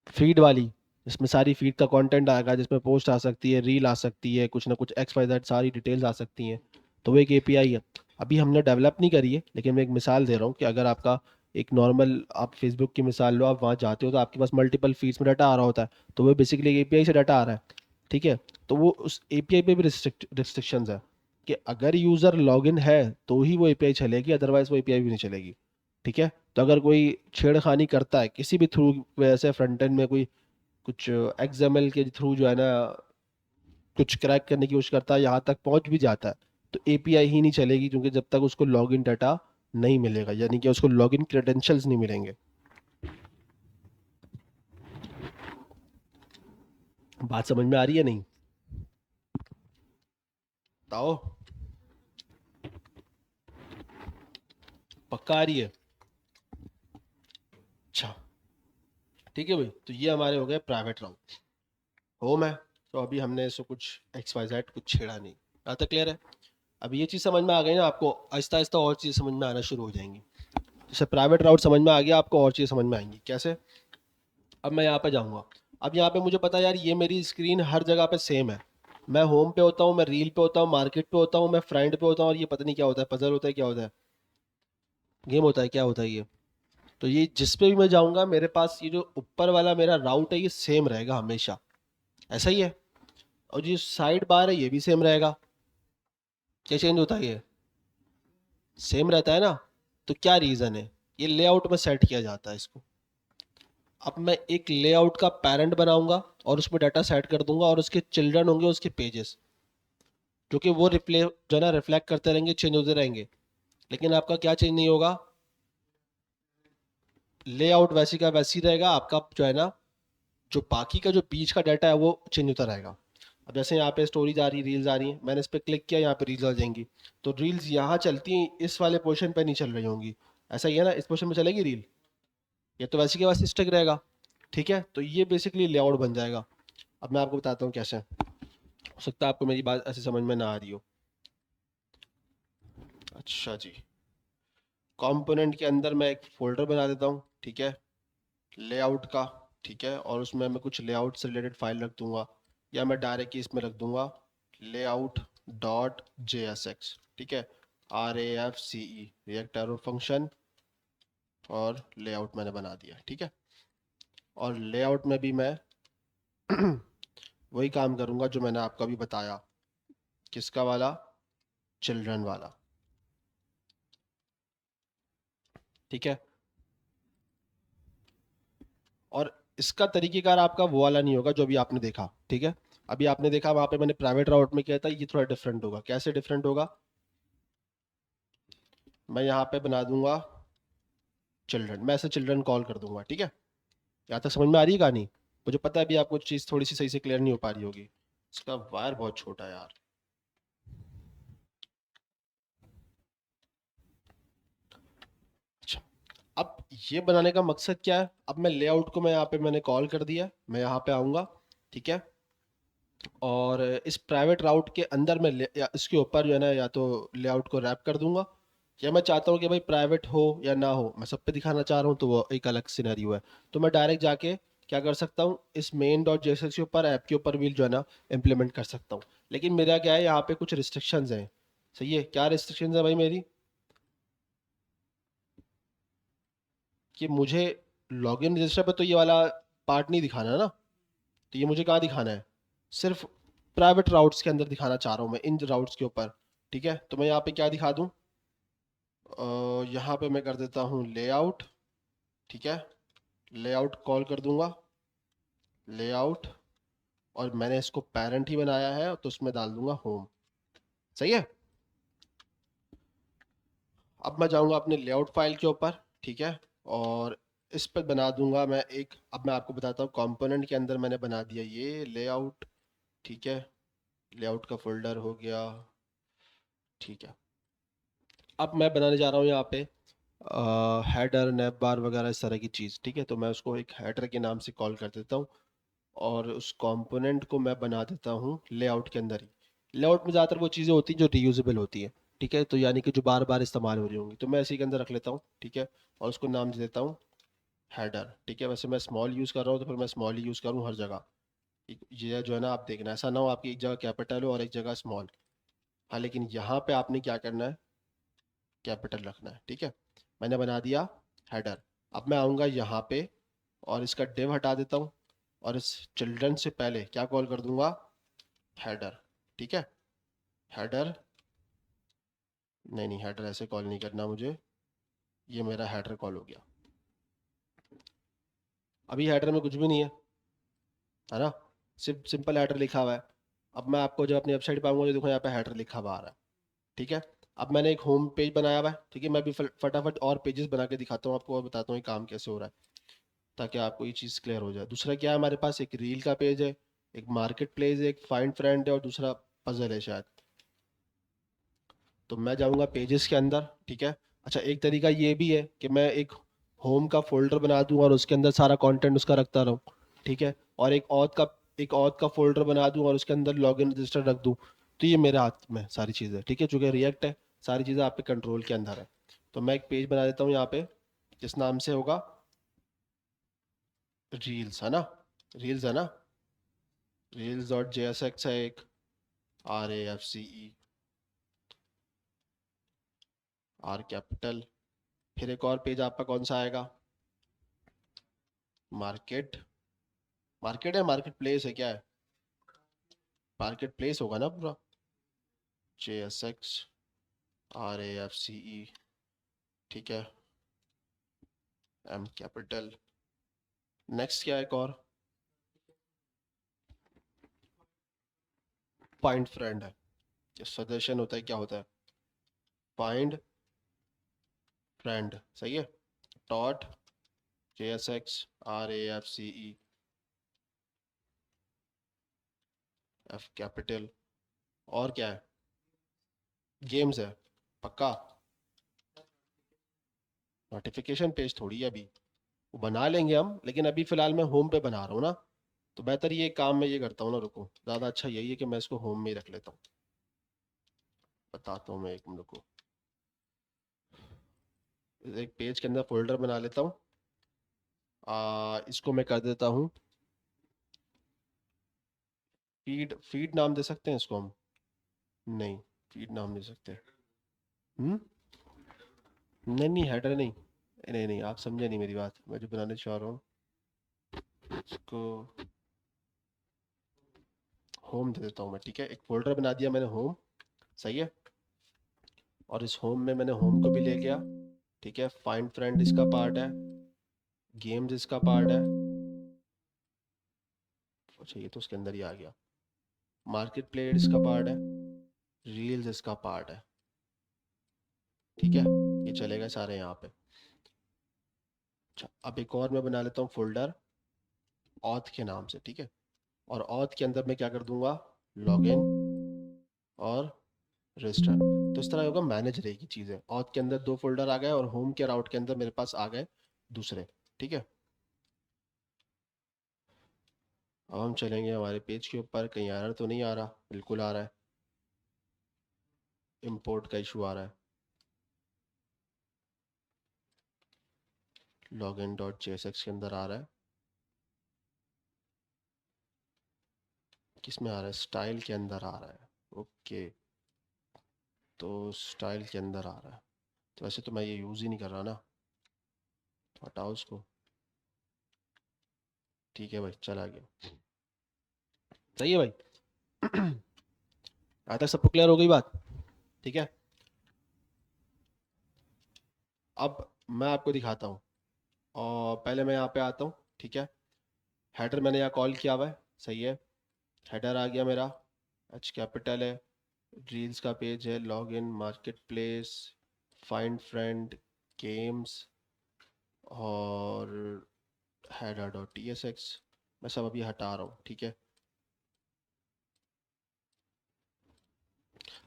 फीड वाली, जिसमें सारी फीड का कंटेंट आएगा, जिसमें पोस्ट आ सकती है, रील आ सकती है, कुछ ना कुछ एक्स वाई जेड सारी डिटेल्स आ सकती हैं। तो वो एक एपीआई है। अभी हमने डेवलप नहीं करी है, लेकिन मैं एक मिसाल दे रहा हूँ कि अगर आपका एक नॉर्मल, आप फेसबुक की मिसाल लो, आप वहाँ जाते हो तो आपके पास मल्टीपल फीड्स में डाटा आ रहा होता है, तो वो बेसिकली एक एपीआई से डाटा आ रहा है। ठीक है, तो वो उस एपीआई पे भी रिस्ट्रिक्शंस है कि अगर यूज़र लॉगिन है तो ही वो एपीआई चलेगी, अदरवाइज वो एपीआई भी नहीं चलेगी। ठीक है, तो अगर कोई छेड़खानी करता है किसी भी थ्रू, वैसे फ्रंट एंड में कोई कुछ एक्सएमएल के थ्रू जो है ना कुछ क्रैक करने की कोशिश करता है, यहाँ तक पहुंच भी जाता है, तो एपीआई ही नहीं चलेगी, क्योंकि जब तक उसको लॉगिन डाटा नहीं मिलेगा, यानी कि उसको लॉगिन क्रेडेंशियल्स नहीं मिलेंगे। बात समझ में आ रही है नहीं? बताओ, पक्का आ रही है? अच्छा, ठीक है भाई, तो ये हमारे हो गए प्राइवेट राउट। होम है, तो अभी हमने इसको कुछ एक्स वाई जेड कुछ छेड़ा नहीं। यहाँ तक क्लियर है? अब ये चीज़ समझ में आ गई ना आपको, आहिस्ता आहिस्ता और चीज़ समझ में आना शुरू हो जाएंगी। जैसे प्राइवेट राउट समझ में आ गया आपको, और चीज़ समझ में आएंगी कैसे। अब मैं यहाँ पे जाऊँगा, अब यहाँ पे मुझे पता है यार ये मेरी स्क्रीन हर जगह पे सेम है। मैं होम पे होता हूँ, मैं रील पे होता हूँ, मार्केट पे होता हूँ, मैं फ्रेंड पे होता हूँ, और ये पता नहीं क्या होता है, पजल होता है, क्या होता है, गेम होता है, क्या होता है ये। तो ये जिस पे भी मैं जाऊँगा मेरे पास ये जो ऊपर वाला मेरा राउट है ये सेम रहेगा हमेशा, ऐसा ही है। और जो साइड बार है ये भी सेम रहेगा। क्या चेंज होता है? ये सेम रहता है ना। तो क्या रीज़न है? ये लेआउट में सेट किया जाता है इसको। अब मैं एक लेआउट का पेरेंट बनाऊंगा और उसमें डाटा सेट कर दूंगा, और उसके चिल्ड्रन होंगे उसके पेजेस, जो कि वो रिप्ले जो है ना रिफ्लेक्ट करते रहेंगे, चेंज होते रहेंगे। लेकिन आपका क्या चेंज नहीं होगा, लेआउट वैसी का वैसी रहेगा। आपका जो है ना, जो बाकी का जो बीच का डाटा है वो चेंज होता रहेगा। अब जैसे यहाँ पे स्टोरीज आ रही, रील्स आ रही हैं, मैंने इस पर क्लिक किया, यहाँ पे रील्स आ जाएंगी। तो रील्स यहाँ चलती हैं, इस वाले पोर्शन पे नहीं चल रही होंगी, ऐसा ही है ना, इस पोर्शन में चलेगी रील, ये तो वैसे के वैसे स्टिक रहेगा। ठीक है, तो ये बेसिकली लेआउट बन जाएगा। अब मैं आपको बताता हूँ कैसे। हो सकता है आपको मेरी बात ऐसे समझ में ना आ रही हो। अच्छा जी, कंपोनेंट के अंदर मैं एक फोल्डर बना देता हूँ, ठीक है, लेआउट का। ठीक है, और उसमें मैं कुछ लेआउट से रिलेटेड फाइल रख दूंगा, या मैं डायरेक्ट इसमें रख दूंगा layout dot J S x. ठीक है, RAFCE, रिएक्ट एरो फंक्शन, और लेआउट मैंने बना दिया। ठीक है, और लेआउट में भी मैं वही काम करूंगा जो मैंने आपको अभी बताया। किसका वाला? चिल्ड्रन वाला। ठीक है। और इसका तरीकेकार आपका वो वाला नहीं होगा जो अभी आपने देखा, ठीक है। अभी आपने देखा वहां पे मैंने प्राइवेट राउट में किया था, ये थोड़ा डिफरेंट होगा। कैसे डिफरेंट होगा? मैं यहाँ पे बना दूंगा चिल्ड्रन, मैं ऐसे चिल्ड्रन कॉल कर दूंगा, ठीक है। यहाँ तक समझ में आ रही है कहानी? मुझे पता है अभी आपको चीज़ थोड़ी सी सही से क्लियर नहीं हो पा रही होगी। इसका वायर बहुत छोटा है यार। अच्छा, अब ये बनाने का मकसद क्या है? अब मैं लेआउट को मैं यहाँ पे मैंने कॉल कर दिया, मैं यहाँ पे आऊँगा, ठीक है। और इस प्राइवेट राउट के अंदर मैं या इसके ऊपर जो है ना, या तो लेआउट को रैप कर दूंगा, या मैं चाहता हूँ कि भाई प्राइवेट हो या ना हो, मैं सब पे दिखाना चाह रहा हूँ, तो वो एक अलग सिनेरियो है। तो मैं डायरेक्ट जाके क्या कर सकता हूँ, इस मेन डॉट जेएसएक्स के ऊपर ऐप के ऊपर भी जो है ना इम्प्लीमेंट कर सकता हूँ। लेकिन मेरा क्या है, यहाँ पे कुछ रिस्ट्रिक्शंस हैं। सही है, क्या रिस्ट्रिक्शंस है भाई मेरी? कि मुझे लॉगिन रजिस्टर पे तो ये वाला पार्ट नहीं दिखाना है ना। तो ये मुझे कहाँ दिखाना है? सिर्फ प्राइवेट राउट्स के अंदर दिखाना चाह रहा हूँ मैं, इन राउट्स के ऊपर। ठीक है, तो मैं यहाँ पे क्या दिखा दूँ? यहाँ पे मैं कर देता हूँ लेआउट, ठीक है। लेआउट कॉल कर दूंगा, लेआउट, और मैंने इसको पेरेंट ही बनाया है तो उसमें डाल दूंगा होम। सही है। अब मैं जाऊंगा अपने लेआउट फाइल के ऊपर, ठीक है। और इस पर बना दूंगा मैं एक, अब मैं आपको बताता हूँ कंपोनेंट के अंदर मैंने बना दिया ये लेआउट, ठीक है। लेआउट का फोल्डर हो गया, ठीक है। अब मैं बनाने जा रहा हूँ यहाँ पे हेडर नैप बार वगैरह इस तरह की चीज़, ठीक है। तो मैं उसको एक हेडर के नाम से कॉल कर देता हूँ, और उस कंपोनेंट को मैं बना देता हूँ लेआउट के अंदर ही। लेआउट में ज़्यादातर वो चीज़ें होती हैं जो रीयूजेबल होती हैं, ठीक है। तो यानी कि जो बार बार इस्तेमाल हो रही होंगी, तो मैं इसी के अंदर रख लेता हूँ, ठीक है। और उसको नाम दे देता हूँ हेडर, ठीक है। वैसे मैं स्मॉल यूज़ कर रहा हूँ तो फिर मैं स्मॉल ही यूज़ करूँ हर जगह। ये जो है ना, आप देखना ऐसा ना हो आपकी एक जगह कैपिटल हो और एक जगह स्मॉल। हाँ, लेकिन यहाँ पे आपने क्या करना है, कैपिटल रखना है, ठीक है। मैंने बना दिया हेडर। अब मैं आऊँगा यहाँ पे और इसका डिव हटा देता हूँ, और इस चिल्ड्रन से पहले क्या कॉल कर दूंगा, हेडर, ठीक है। हेडर, नहीं नहीं, हेडर ऐसे कॉल नहीं करना मुझे, ये मेरा हेडर कॉल हो गया। अभी हेडर में कुछ भी नहीं है ना, सिर्फ सिंपल हेडर लिखा हुआ है। अब मैं आपको जब अपनी वेबसाइट पे आऊँगा तो देखो यहाँ पे हेडर लिखा हुआ आ रहा है, ठीक है। अब मैंने एक होम पेज बनाया हुआ है, ठीक है। मैं भी फटाफट और पेजेस बना के दिखाता हूँ आपको और बताता हूँ ये काम कैसे हो रहा है, ताकि आपको ये चीज़ क्लियर हो जाए। दूसरा क्या है हमारे पास, एक रील का पेज है, एक मार्केट प्लेस है, एक फाइंड फ्रेंड है, और दूसरा पजल है शायद। तो मैं जाऊंगा पेजेस के अंदर, ठीक है। अच्छा, एक तरीका ये भी है कि मैं एक होम का फोल्डर बना दूं और उसके अंदर सारा कंटेंट उसका रखता रहूं, ठीक है। और एक ऑथ का फोल्डर बना दूं और उसके अंदर लॉगिन रजिस्टर रख दूं। तो ये मेरे हाथ में सारी चीज़ें, ठीक है। चूंकि रिएक्ट है, सारी चीज़ें आपके कंट्रोल के अंदर है। तो मैं एक पेज बना देता हूँ यहाँ पे, जिस नाम से होगा रील्स, है ना। रील्स है ना, reels dot J S x है एक, RAFCE, आर कैपिटल। फिर एक और पेज आपका कौन सा आएगा, मार्केट, मार्केट है, मार्केट प्लेस है, क्या है, मार्केट प्लेस होगा ना पूरा, JSX, RAFCE, ठीक है, M कैपिटल। नेक्स्ट क्या है, एक और फाइंड फ्रेंड है, ये सजेशन होता है, क्या होता है, फाइंड फ्रेंड, सही है। Dot JSX, RAFCE, F capital. और क्या है, गेम्स है, पक्का। नोटिफिकेशन पेज थोड़ी है अभी, वो बना लेंगे हम, लेकिन अभी फिलहाल मैं होम पे बना रहा हूँ ना। तो बेहतर ये काम मैं ये करता हूँ ना, रुको, ज़्यादा अच्छा यही है कि मैं इसको होम में ही रख लेता हूँ। बताता हूँ मैं, एक मिनट को, एक पेज के अंदर फोल्डर बना लेता हूँ। इसको मैं कर देता हूँ फीड, फीड नाम दे सकते हैं इसको हम, नहीं, फीड नाम दे सकते हैं। हम्म, नहीं नहीं, हेडर नहीं, नहीं नहीं, आप समझे नहीं मेरी बात, मैं जो बनाने चाह रहा हूँ इसको होम दे देता हूँ मैं, ठीक है। एक फोल्डर बना दिया मैंने होम, सही है। और इस होम में मैंने होम को भी ले गया, ठीक है। फाइंड फ्रेंड इसका पार्ट है, गेम्स इसका पार्ट है। अच्छा ये तो उसके अंदर ही आ गया। मार्केट प्लेस इसका पार्ट है, रील्स इसका पार्ट है। ठीक है, ये चलेगा सारे यहाँ पे। अच्छा अब एक और मैं बना लेता हूँ फोल्डर ऑथ के नाम से, ठीक है। और ऑथ के अंदर मैं क्या कर दूंगा, लॉगिन और रजिस्टर। तो इस तरह होगा, मैनेज रहेगी चीज़ें। ऑथ के अंदर 2 फोल्डर आ गए और होम के राउट के अंदर मेरे पास आ गए दूसरे। ठीक है, अब हम चलेंगे हमारे पेज के ऊपर। कहीं एरर तो नहीं आ रहा? बिल्कुल आ रहा है, इंपोर्ट का इशू आ रहा है। लॉगिन डॉट जेएसएक्स के अंदर आ रहा है। किस में आ रहा है? स्टाइल के अंदर आ रहा है। ओके, तो स्टाइल के अंदर आ रहा है। तो वैसे तो मैं ये यूज़ ही नहीं कर रहा ना, तो हटाओ उसको। ठीक है भाई, चला गया। सही है भाई। आज तक सबको क्लियर हो गई बात? ठीक है, अब मैं आपको दिखाता हूँ। और पहले मैं यहाँ पे आता हूँ, ठीक है। हेडर मैंने यहाँ कॉल किया हुआ है, सही है। हेडर आ गया मेरा, एच कैपिटल है। रील्स का पेज है, login, market place, find friend, games और header dot T S X. मैं सब अभी हटा रहा हूँ, ठीक है।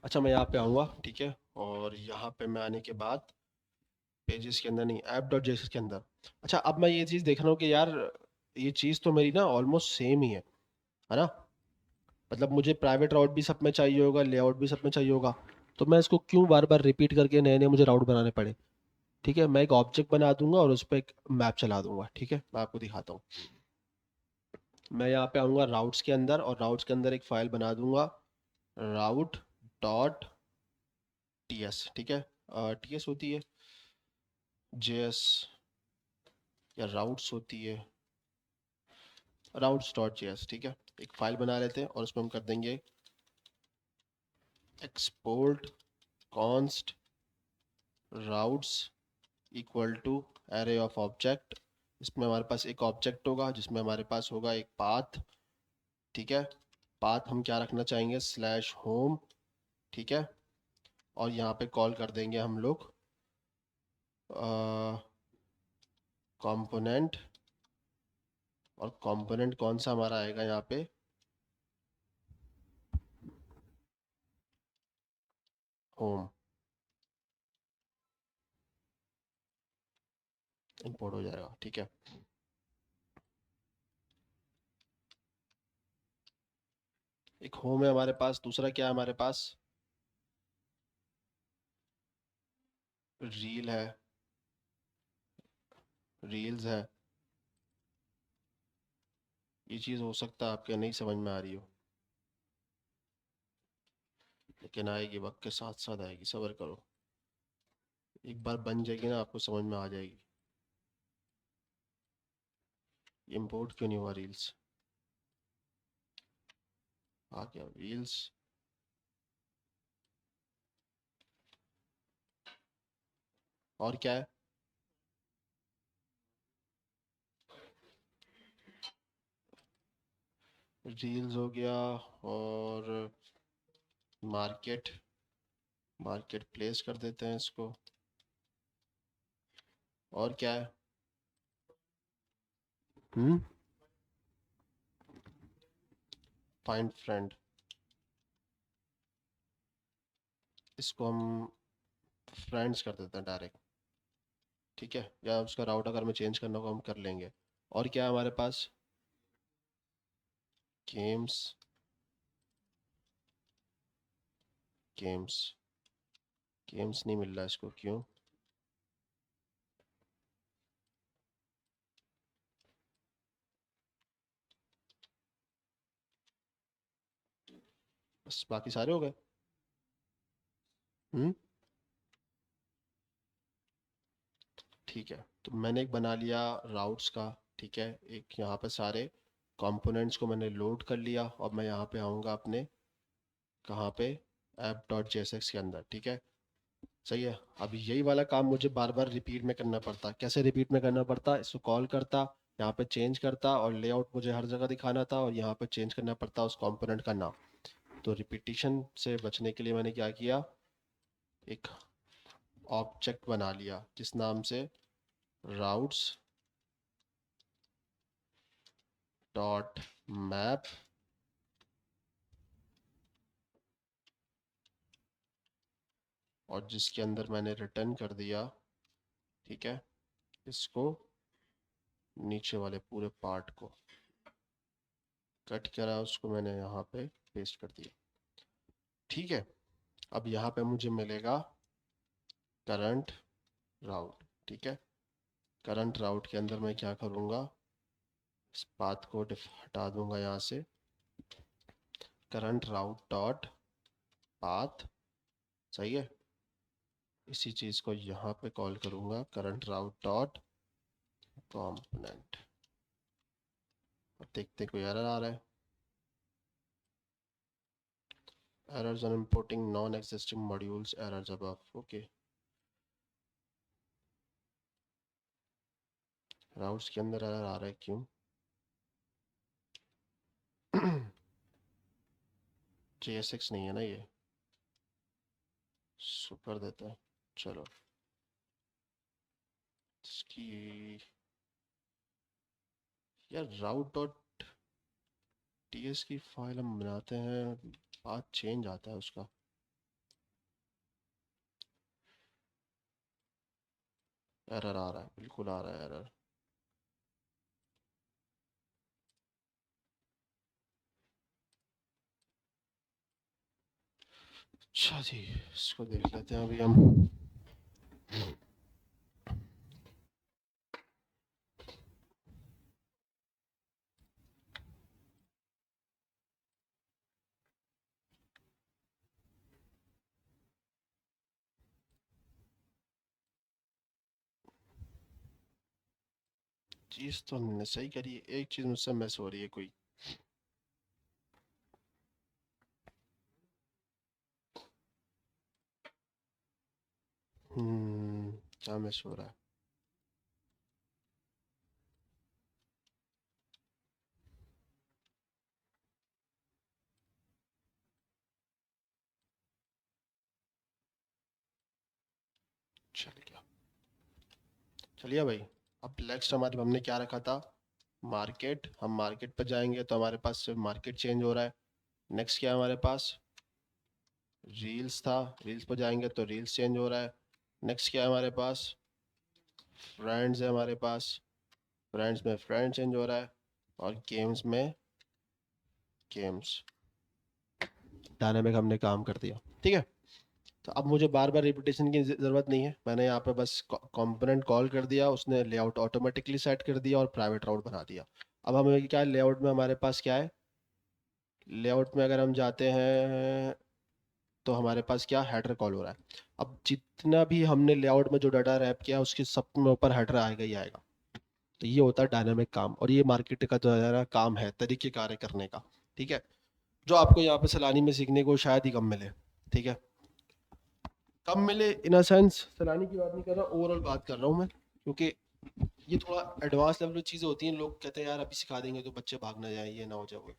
अच्छा मैं यहाँ पे आऊँगा, ठीक है। और यहाँ पे मैं आने के बाद पेजेस के अंदर नहीं, ऐप डॉट जेएसएस के अंदर। अच्छा अब मैं ये चीज़ देख रहा हूँ कि यार ये चीज़ तो मेरी ना ऑलमोस्ट सेम ही है ना। मतलब मुझे प्राइवेट राउट भी सब में चाहिए होगा, लेआउट भी सब में चाहिए होगा। तो मैं इसको क्यों बार बार रिपीट करके नए नए मुझे राउट बनाने पड़े? ठीक है, मैं एक ऑब्जेक्ट बना दूंगा और उस पर एक मैप चला दूंगा। ठीक है, मैं आपको दिखाता हूँ। मैं यहाँ पे आऊँगा राउट्स के अंदर, और राउट्स के अंदर एक फाइल बना दूंगा, राउट डॉट टी एस। ठीक है, टी एस होती है जे एस, या राउट्स होती है राउट्स डॉट जे एस। ठीक है, एक फाइल बना लेते हैं और उसमें हम कर देंगे export const routes equal to array of object. इसमें हमारे पास एक ऑब्जेक्ट होगा जिसमें हमारे पास होगा एक पाथ। ठीक है, पाथ हम क्या रखना चाहेंगे, स्लैश होम। ठीक है, और यहाँ पे कॉल कर देंगे हम लोग कंपोनेंट। और कंपोनेंट कौन सा हमारा आएगा यहाँ पे, होम। इंपोर्ट हो जाएगा, ठीक है। एक होम है हमारे पास, दूसरा क्या है हमारे पास, रील है, रील्स है। ये चीज़ हो सकता है आपके नहीं समझ में आ रही हो, लेकिन आएगी, वक्त के साथ साथ आएगी, सब्र करो। एक बार बन जाएगी ना, आपको समझ में आ जाएगी। इंपोर्ट क्यों नहीं हुआ रील्स? आ गया रील्स। और क्या है, रील्स हो गया, और मार्केट, मार्केट प्लेस कर देते हैं इसको। और क्या है, हम्म, फाइंड फ्रेंड। इसको हम फ्रेंड्स कर देते हैं डायरेक्ट। ठीक है, या उसका राउट अगर हमें चेंज करना होगा हम कर लेंगे। और क्या है हमारे पास, गेम्स, गेम्स, गेम्स नहीं मिल रहा इसको, क्यों? बस बाकी सारे हो गए। हम्म, ठीक है। तो मैंने एक बना लिया राउट्स का, ठीक है। एक यहाँ पे सारे कंपोनेंट्स को मैंने लोड कर लिया, और मैं यहाँ पे आऊँगा अपने, कहाँ पे, ऐप डॉट जेएसएक्स के अंदर। ठीक है, सही है। अब यही वाला काम मुझे बार बार रिपीट में करना पड़ता। कैसे रिपीट में करना पड़ता? इसको कॉल करता, यहाँ पे चेंज करता, और लेआउट मुझे हर जगह दिखाना था, और यहाँ पे चेंज करना पड़ता उस कंपोनेंट का नाम। तो रिपीटिशन से बचने के लिए मैंने क्या किया, एक ऑब्जेक्ट बना लिया जिस नाम से राउट्स डॉट मैप, और जिसके अंदर मैंने रिटर्न कर दिया, ठीक है, इसको नीचे वाले पूरे पार्ट को कट करा, उसको मैंने यहाँ पे पेस्ट कर दिया। ठीक है, अब यहाँ पे मुझे मिलेगा करंट राउट। ठीक है, करंट राउट के अंदर मैं क्या करूँगा, इस पाथ को हटा दूंगा यहाँ से। करंट राउट डॉट पाथ, सही है। इसी चीज़ को यहाँ पे कॉल करूँगा, करंट राउट डॉट कंपोनेंट। अब देखते कोई एरर आ रहा है। errors on importing non-existing modules, errors above, okay। Routes के अंदर एरर आ रहा है, क्यों? JSX नहीं है ना ये, सुपर देता है। चलो इसकी, यार राउट डॉट टीएस की फाइल हम बनाते हैं, बात चेंज आता है उसका। एरर आ रहा है, बिल्कुल आ रहा है एरर। अच्छा जी, इसको देख लेते हैं अभी हम। चीज तो हमने सही करी है, एक चीज मुझसे मिस हो रही है कोई। क्या मिस हो रहा है? चल गया, चलिए भाई। अब नेक्स्ट हमारे हमने क्या रखा था, मार्केट। हम मार्केट पर जाएंगे तो हमारे पास सिर्फ मार्केट चेंज हो रहा है। नेक्स्ट क्या है हमारे पास, रील्स था, रील्स पर जाएंगे तो रील्स चेंज हो रहा है। नेक्स्ट क्या है हमारे पास, फ्रेंड्स है हमारे पास, फ्रेंड्स में फ्रेंड चेंज हो रहा है, और गेम्स में गेम्स। डायनामिक हमने काम कर दिया, ठीक है। तो अब मुझे बार बार रिपीटेशन की ज़रूरत नहीं है। मैंने यहाँ पे बस कंपोनेंट कॉल कर दिया, उसने लेआउट ऑटोमेटिकली सेट कर दिया और प्राइवेट राउट बना दिया। अब हमें क्या है, लेआउट में हमारे पास क्या है, लेआउट में अगर हम जाते हैं तो हमारे पास क्या हेडर कॉल हो रहा है। अब जितना भी हमने लेआउट में जो डाटा रैप किया उसके सब में ऊपर हेडर आएगा ही आएगा। तो ये होता है डायनामिक काम, और ये मार्केट का जो है ना काम है, तरीके कार्य करने का, ठीक है, जो आपको यहाँ पे सलानी में सीखने को शायद ही कम मिले। ठीक है, कम मिले इन अ सेंस, सलानी की बात नहीं कर रहा, ओवरऑल बात कर रहा हूँ मैं, क्योंकि ये थोड़ा एडवांस लेवल की चीज़ें होती हैं। लोग कहते हैं यार अभी सिखा देंगे तो बच्चे भाग ना जाए, ये ना हो जाए वो।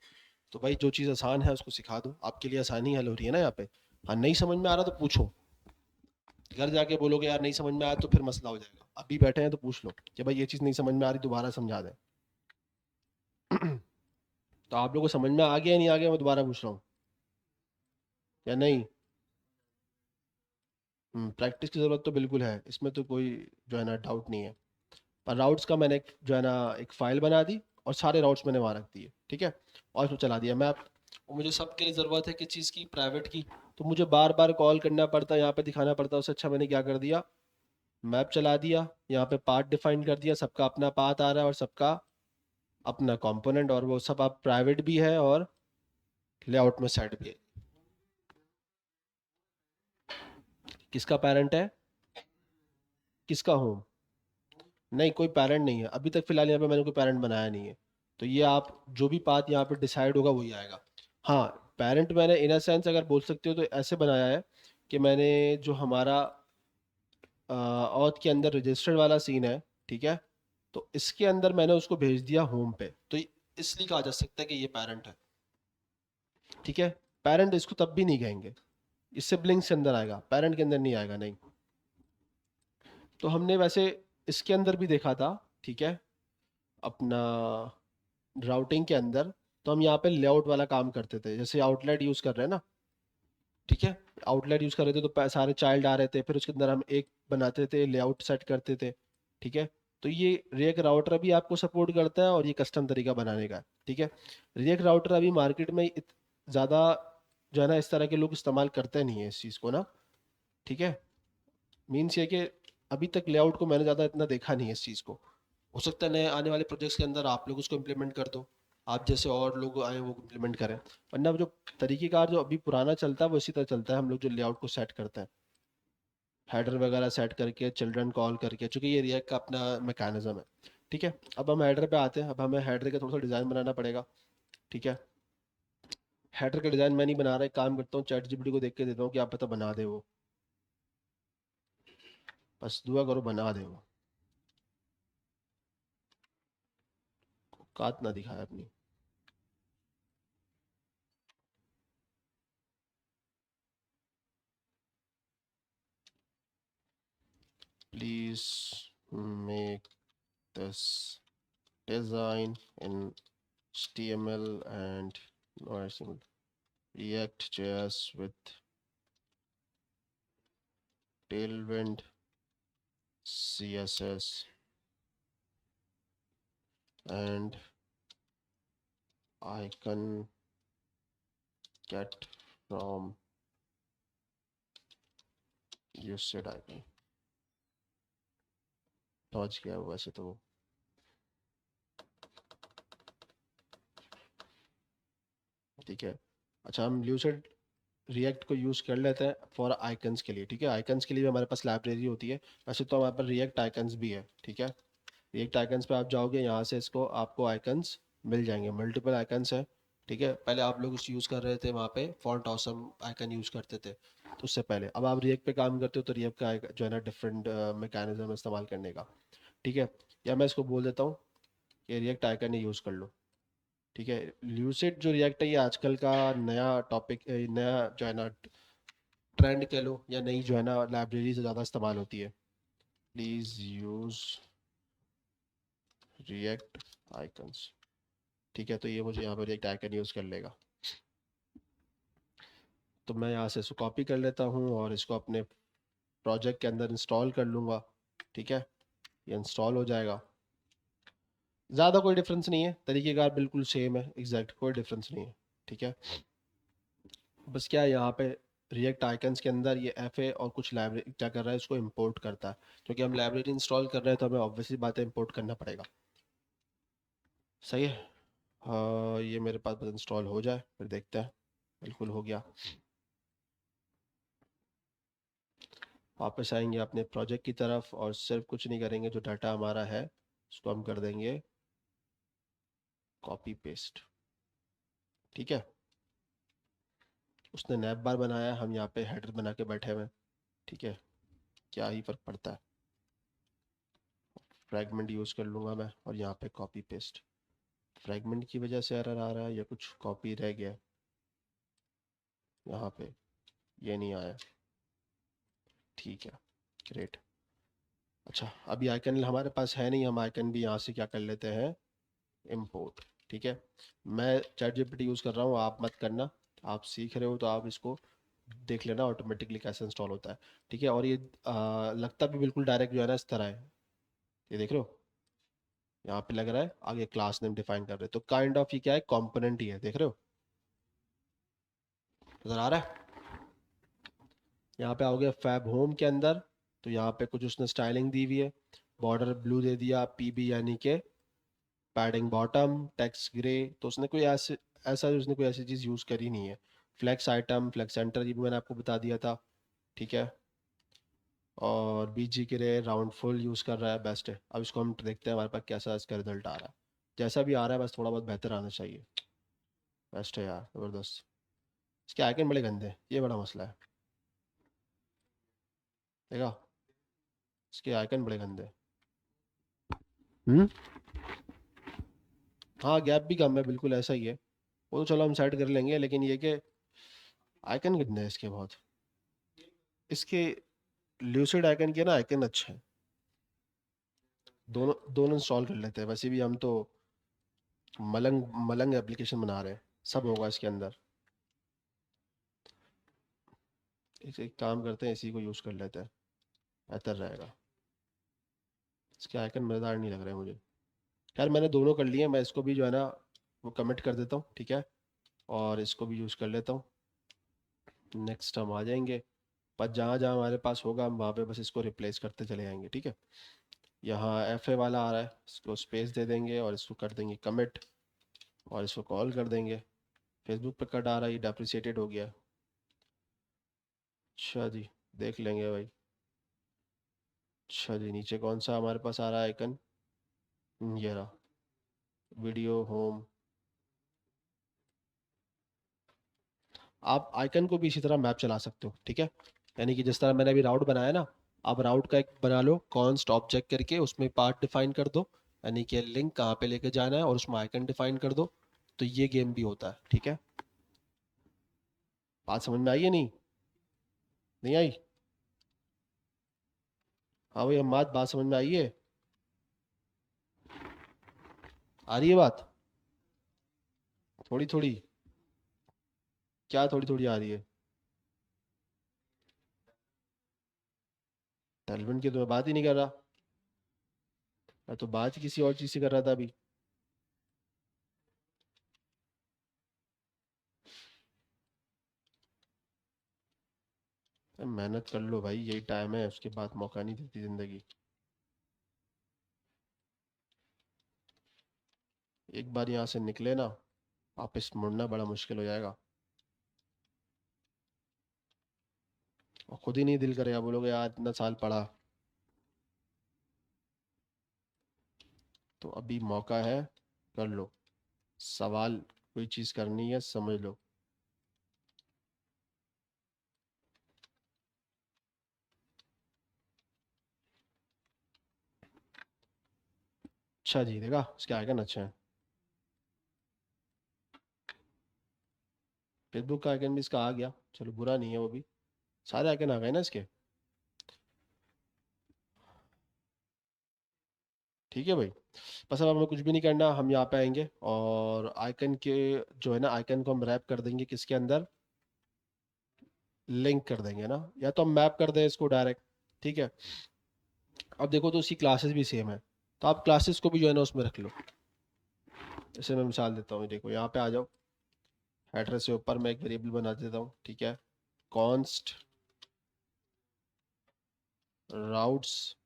तो भाई जो चीज़ आसान है उसको सिखा दो, आपके लिए आसानी हल हो रही है ना यहाँ पे। हाँ, नहीं समझ में आ रहा तो पूछो, घर जाके बोलोगे यार नहीं समझ में आया तो फिर मसला हो जाएगा। अभी बैठे हैं तो पूछ लो कि भाई ये चीज़ नहीं समझ में आ रही, दोबारा समझा दें। तो आप लोगों को समझ में आ गया या नहीं आ गया, मैं दोबारा पूछ रहा हूँ, या नहीं? प्रैक्टिस की ज़रूरत तो बिल्कुल है, इसमें तो कोई जो है ना डाउट नहीं है। पर राउट्स का मैंने जो है ना एक फ़ाइल बना दी, और सारे राउट्स मैंने वहाँ रख दिए, ठीक है, और उसको चला दिया मैप। और मुझे सबके लिए ज़रूरत है किस चीज़ की, प्राइवेट की। तो मुझे बार बार कॉल करना पड़ता, यहाँ पे दिखाना पड़ता, उससे अच्छा मैंने क्या कर दिया, मैप चला दिया, यहाँ पे पाथ डिफाइन कर दिया, सबका अपना पाथ आ रहा है और सबका अपना कंपोनेंट, और वो सब आप प्राइवेट भी है और लेआउट में सेट भी है। किसका पेरेंट है, किसका होम? नहीं, कोई पेरेंट नहीं है अभी तक, फिलहाल यहाँ पे मैंने कोई पेरेंट बनाया नहीं है। तो ये आप जो भी पाथ यहाँ पे डिसाइड होगा वही आएगा। हाँ, पेरेंट मैंने इन अ सेंस अगर बोल सकते हो तो ऐसे बनाया है कि मैंने जो हमारा ऑथ के अंदर रजिस्टर्ड वाला सीन है, ठीक है। तो इसके अंदर मैंने उसको भेज दिया होम पे, तो इसलिए कहा जा सकता है कि ये पेरेंट है, ठीक है। पेरेंट इसको तब भी नहीं कहेंगे, इससे सिबलिंग्स के अंदर आएगा, पेरेंट के अंदर नहीं आएगा, नहीं। तो हमने वैसे इसके अंदर भी देखा था, ठीक है, अपना राउटिंग के अंदर। तो हम यहाँ पे लेआउट वाला काम करते थे, जैसे आउटलेट यूज़ कर रहे हैं ना, ठीक है। आउटलेट यूज़ कर रहे थे तो सारे चाइल्ड आ रहे थे, फिर उसके अंदर हम एक बनाते थे, लेआउट सेट करते थे, ठीक है। तो ये रिएक्ट राउटर भी आपको सपोर्ट करता है और ये कस्टम तरीका बनाने का है, ठीक है। रिएक्ट राउटर अभी मार्केट में ज़्यादा जो है ना इस तरह के लोग इस्तेमाल करते नहीं है इस चीज़ को ना, ठीक है। मीन्स ये कि अभी तक लेआउट को मैंने ज़्यादा इतना देखा नहीं है इस चीज़ को। हो सकता है नए आने वाले प्रोजेक्ट्स के अंदर आप लोग उसको इम्प्लीमेंट कर दो, आप जैसे और लोग आए वो इम्प्लीमेंट करें। वरना जो तरीक़ेकार जो अभी पुराना चलता है वो इसी तरह चलता है, हम लोग जो लेआउट को सेट करते हैं, हेडर वगैरह सेट करके, चिल्ड्रन कॉल करके, चूँकि ये रिएक्ट का अपना मैकेनिज्म है, ठीक है। अब हम हेडर पे आते हैं, अब हमें हेडर का थोड़ा सा डिज़ाइन बनाना पड़ेगा, ठीक है। हेडर का डिज़ाइन मैं नहीं बना रहा, एक काम करता हूँ चैट जीपीटी को देख के देता हूँ कि आप पता बना दे वो, बस दुआ करो बना दे वो, कात ना दिखाए अपनी। Please make this design in HTML and no HTML, React.js with Tailwind CSS and icon get from used icon। समझ गया वो वैसे तो वो, ठीक है। अच्छा, हम ल्यूसेड रिएक्ट को यूज़ कर लेते हैं फॉर आइकन्स के लिए, ठीक है। आइकन्स के लिए भी हमारे पास लाइब्रेरी होती है, वैसे तो हमारे पास रिएक्ट आइकन्स भी है, ठीक है। रिएक्ट आइकन्स पे आप जाओगे, यहाँ से इसको आपको आइकन्स मिल जाएंगे, मल्टीपल आइकन्स है, ठीक है। पहले आप लोग उस यूज़ कर रहे थे वहाँ पे फॉन्ट ऑसम आइकन यूज़ करते थे, तो उससे पहले अब आप रिएक्ट पे काम करते हो तो रिएक्ट का जो है ना डिफरेंट मैकेनिज्म इस्तेमाल करने का, ठीक है। या मैं इसको बोल देता हूँ कि रिएक्ट आइकन ही यूज़ कर लो, ठीक है। ल्यूसिड जो रिएक्ट है ये आजकल का नया टॉपिक, नया जो है ना ट्रेंड कह लो, या नई जो है ना लाइब्रेरी से ज़्यादा इस्तेमाल होती है। प्लीज़ यूज़ रिएक्ट आइकन्स, ठीक है। तो ये मुझे यहाँ पर रिएक्ट आइकन यूज़ कर लेगा, तो मैं यहाँ से इसको कॉपी कर लेता हूँ और इसको अपने प्रोजेक्ट के अंदर इंस्टॉल कर लूँगा, ठीक है। ये इंस्टॉल हो जाएगा, ज़्यादा कोई डिफरेंस नहीं है, तरीक़ेकार बिल्कुल सेम है, एग्जैक्ट कोई डिफरेंस नहीं है, ठीक है। बस क्या है यहाँ पे रिएक्ट आइकन्स के अंदर ये एफ ए और कुछ लाइब्रेरी क्या कर रहा है, इसको इंपोर्ट करता है, क्योंकि हम लाइब्रेरी इंस्टॉल कर रहे हैं तो हमें ऑब्वियसली बात है इंपोर्ट करना पड़ेगा, सही है। हाँ, ये मेरे पास बस इंस्टॉल हो जाए फिर देखते हैं। बिल्कुल हो गया। वापस आएंगे अपने प्रोजेक्ट की तरफ और सिर्फ कुछ नहीं करेंगे, जो डाटा हमारा है उसको हम कर देंगे कॉपी पेस्ट, ठीक है। उसने नैप बार बनाया, हम यहाँ पे हेडर बना के बैठे हुए हैं, ठीक है। क्या ही फ़र्क पड़ता है, फ्रैगमेंट यूज़ कर लूँगा मैं और यहाँ पे कॉपी पेस्ट। फ्रैगमेंट की वजह से एरर आ रहा है या कुछ कॉपी रह गया यहाँ पे, ये नहीं आया, ठीक है, ग्रेट। अच्छा, अभी आइकन हमारे पास है नहीं, हम आइकन भी यहाँ से क्या कर लेते हैं, इम्पोर्ट, ठीक है। मैं चैट जीपीटी यूज़ कर रहा हूँ, आप मत करना, आप सीख रहे हो तो आप इसको देख लेना ऑटोमेटिकली कैसे इंस्टॉल होता है, ठीक है। और ये लगता भी बिल्कुल डायरेक्ट जो है ना इस तरह है, ये देख रहे हो, यहाँ पे लग रहा है आगे क्लास नेम डिफाइन कर रहे हैं, तो काइंड ऑफ ये क्या है, कंपोनेंट ही है, देख रहे हो, नजर आ रहा है। यहाँ पे आओगे फैब होम के अंदर, तो यहाँ पे कुछ उसने स्टाइलिंग दी हुई है, बॉर्डर ब्लू दे दिया, पीबी यानी कि पैडिंग बॉटम, टेक्स्ट ग्रे, तो उसने कोई ऐसे ऐसा उसने कोई ऐसी चीज़ यूज़ करी नहीं है। फ्लेक्स आइटम, फ्लेक्स सेंटर, ये भी मैंने आपको बता दिया था, ठीक है। और बीजी के लिए राउंड फुल यूज़ कर रहा है, बेस्ट है। अब इसको हम देखते हैं हमारे पास कैसा इसका रिजल्ट आ रहा है, जैसा भी आ रहा है बस थोड़ा बहुत बेहतर आना चाहिए, बेस्ट है यार, ज़बरदस्त। इसके आइकन बड़े गंदे हैं, ये बड़ा मसला है, देखा। इसके आइकन बड़े गंदे। हम्म। हाँ गैप भी कम है, बिल्कुल ऐसा ही है। वो तो चलो हम सेट कर लेंगे, लेकिन ये कि आइकन कितने हैं इसके बहुत। इसके ल्यूसिड आइकन के ना आइकन अच्छे हैं। दोनों दोनों इंस्टॉल कर लेते हैं, वैसे भी हम तो मलंग मलंग एप्लीकेशन बना रहे हैं, सब होगा इसके अंदर। एक काम करते हैं, इसी को यूज़ कर लेते हैं, बेहतर रहेगा। इसके आइकन मज़ेदार नहीं लग रहे हैं मुझे। खैर मैंने दोनों कर लिए, मैं इसको भी जो है ना वो कमिट कर देता हूँ, ठीक है। और इसको भी यूज़ कर लेता हूँ। नेक्स्ट हम आ जाएंगे, पर जहाँ जहाँ हमारे पास होगा हम वहाँ पे बस इसको रिप्लेस करते चले जाएंगे, ठीक है। यहाँ एफ ए वाला आ रहा है, इसको स्पेस दे देंगे और इसको कर देंगे कमिट, और इसको कॉल कर देंगे। फेसबुक पे कट आ रहा है, ये डेप्रिसिएटेड हो गया। अच्छा जी, देख लेंगे भाई। अच्छा जी, नीचे कौन सा हमारे पास आ रहा है आइकन? ये रहा, वीडियो होम। आप आइकन को भी इसी तरह मैप चला सकते हो, ठीक है। यानी कि जिस तरह मैंने अभी राउट बनाया ना, आप राउट का एक बना लो कॉन्स्ट ऑब्जेक्ट करके, उसमें पार्ट डिफाइन कर दो, यानी कि लिंक कहाँ पे लेके जाना है, और उसमें आइकन डिफाइन कर दो। तो ये गेम भी होता है, ठीक है। बात समझ में आई है नहीं? नहीं आई? हाँ भाई, हम बात समझ में आई है? आ रही है बात? थोड़ी थोड़ी? क्या थोड़ी थोड़ी आ रही है? टेलीविजन की तो मैं बात ही नहीं कर रहा। मैं तो बात ही किसी और चीज़ से कर रहा था अभी। अरे मेहनत कर लो भाई, यही टाइम है, उसके बाद मौका नहीं देती जिंदगी। एक बार यहाँ से निकले ना, वापस मुड़ना बड़ा मुश्किल हो जाएगा। और खुद ही नहीं दिल करेगा, बोलोगे यार इतना साल पढ़ा। तो अभी मौका है, कर लो। सवाल, कोई चीज़ करनी है समझ लो। अच्छा जी, देखा इसके आइकन अच्छे हैं। फेसबुक का आइकन भी इसका आ गया, चलो बुरा नहीं है वो भी। सारे आइकन आ गए ना इसके। ठीक है भाई। बस अब हमें कुछ भी नहीं करना, हम यहाँ पे आएंगे और आइकन के जो है ना, आइकन को हम रैप कर देंगे किसके अंदर, लिंक कर देंगे ना, या तो हम मैप कर दें इसको डायरेक्ट। ठीक है। अब देखो तो उसकी क्लासेस भी सेम है, तो आप क्लासेस को भी जो है ना उसमें रख लो। जैसे मैं मिसाल देता हूँ, देखो यहाँ पे आ जाओ। एड्रेस से ऊपर मैं एक वेरिएबल बना देता हूँ, ठीक है। कॉन्स्ट राउट्स,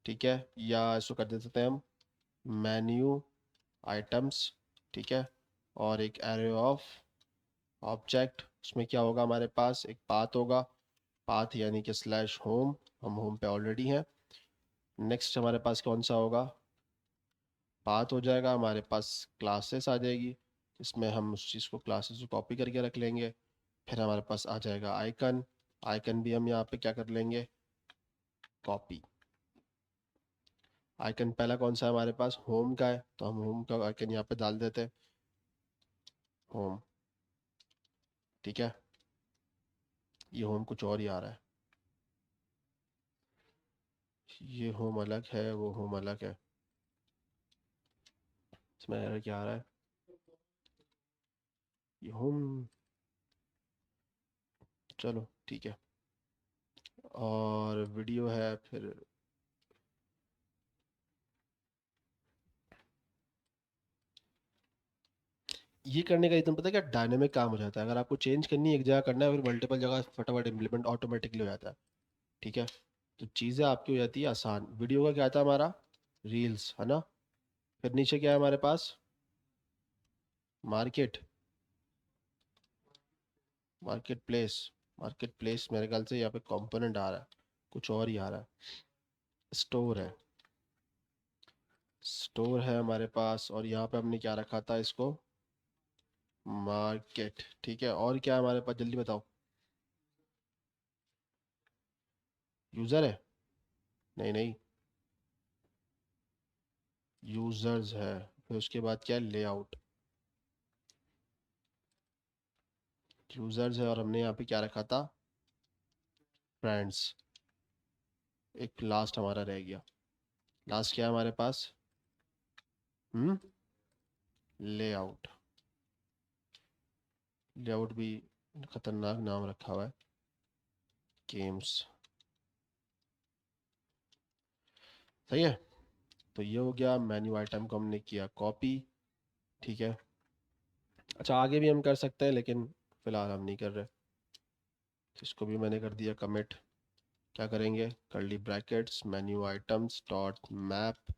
ठीक है। या इसको कर देते हैं हम मेन्यू आइटम्स, ठीक है। और एक एरे ऑफ ऑब्जेक्ट, उसमें क्या होगा हमारे पास, एक पाथ होगा। पाथ यानी कि स्लैश होम, हम होम पे ऑलरेडी हैं। नेक्स्ट हमारे पास कौन सा होगा, पाथ हो जाएगा हमारे पास, क्लासेस आ जाएगी। इसमें हम उस चीज़ को, क्लासेस को कॉपी करके रख लेंगे। फिर हमारे पास आ जाएगा आइकन। आइकन भी हम यहाँ पे क्या कर लेंगे, कॉपी। आइकन पहला कौन सा है हमारे पास, होम का है, तो हम होम का आइकन यहाँ पे डाल देते हैं, होम। ठीक है। ये होम कुछ और ही आ रहा है, ये होम अलग है, वो होम अलग है। इसमें error क्या आ रहा है, ये होम। चलो ठीक है। और वीडियो है फिर। ये करने का रीज़न पता है क्या, डायनेमिक काम हो जाता है। अगर आपको चेंज करनी है एक जगह करना है, फिर मल्टीपल जगह फटाफट इम्प्लीमेंट ऑटोमेटिकली हो जाता है। ठीक है। तो चीज़ें आपकी हो जाती है आसान। वीडियो का क्या था हमारा, रील्स है ना। फिर नीचे क्या है हमारे पास, market, market place. Market place मेरे ख्याल से यहाँ पे कंपोनेंट आ रहा है, कुछ और ही आ रहा है। स्टोर है, स्टोर है हमारे पास, और यहाँ पे हमने क्या रखा था इसको, मार्केट। ठीक है। और क्या है हमारे पास, जल्दी बताओ। यूज़र है, नहीं नहीं, यूजर्स है, फिर उसके बाद क्या है, लेआउट। यूजर्स है और हमने यहाँ पे क्या रखा था, फ्रेंड्स। एक लास्ट हमारा रह गया। लास्ट क्या है हमारे पास, हम्म, लेआउट। लेआउट भी खतरनाक नाम रखा हुआ है, गेम्स। सही है। तो ये हो गया, मेन्यू आइटम को हमने किया कॉपी। ठीक है। अच्छा, आगे भी हम कर सकते हैं लेकिन फिलहाल हम नहीं कर रहे। इसको भी मैंने कर दिया कमिट। क्या करेंगे, curly brackets menu items dot map,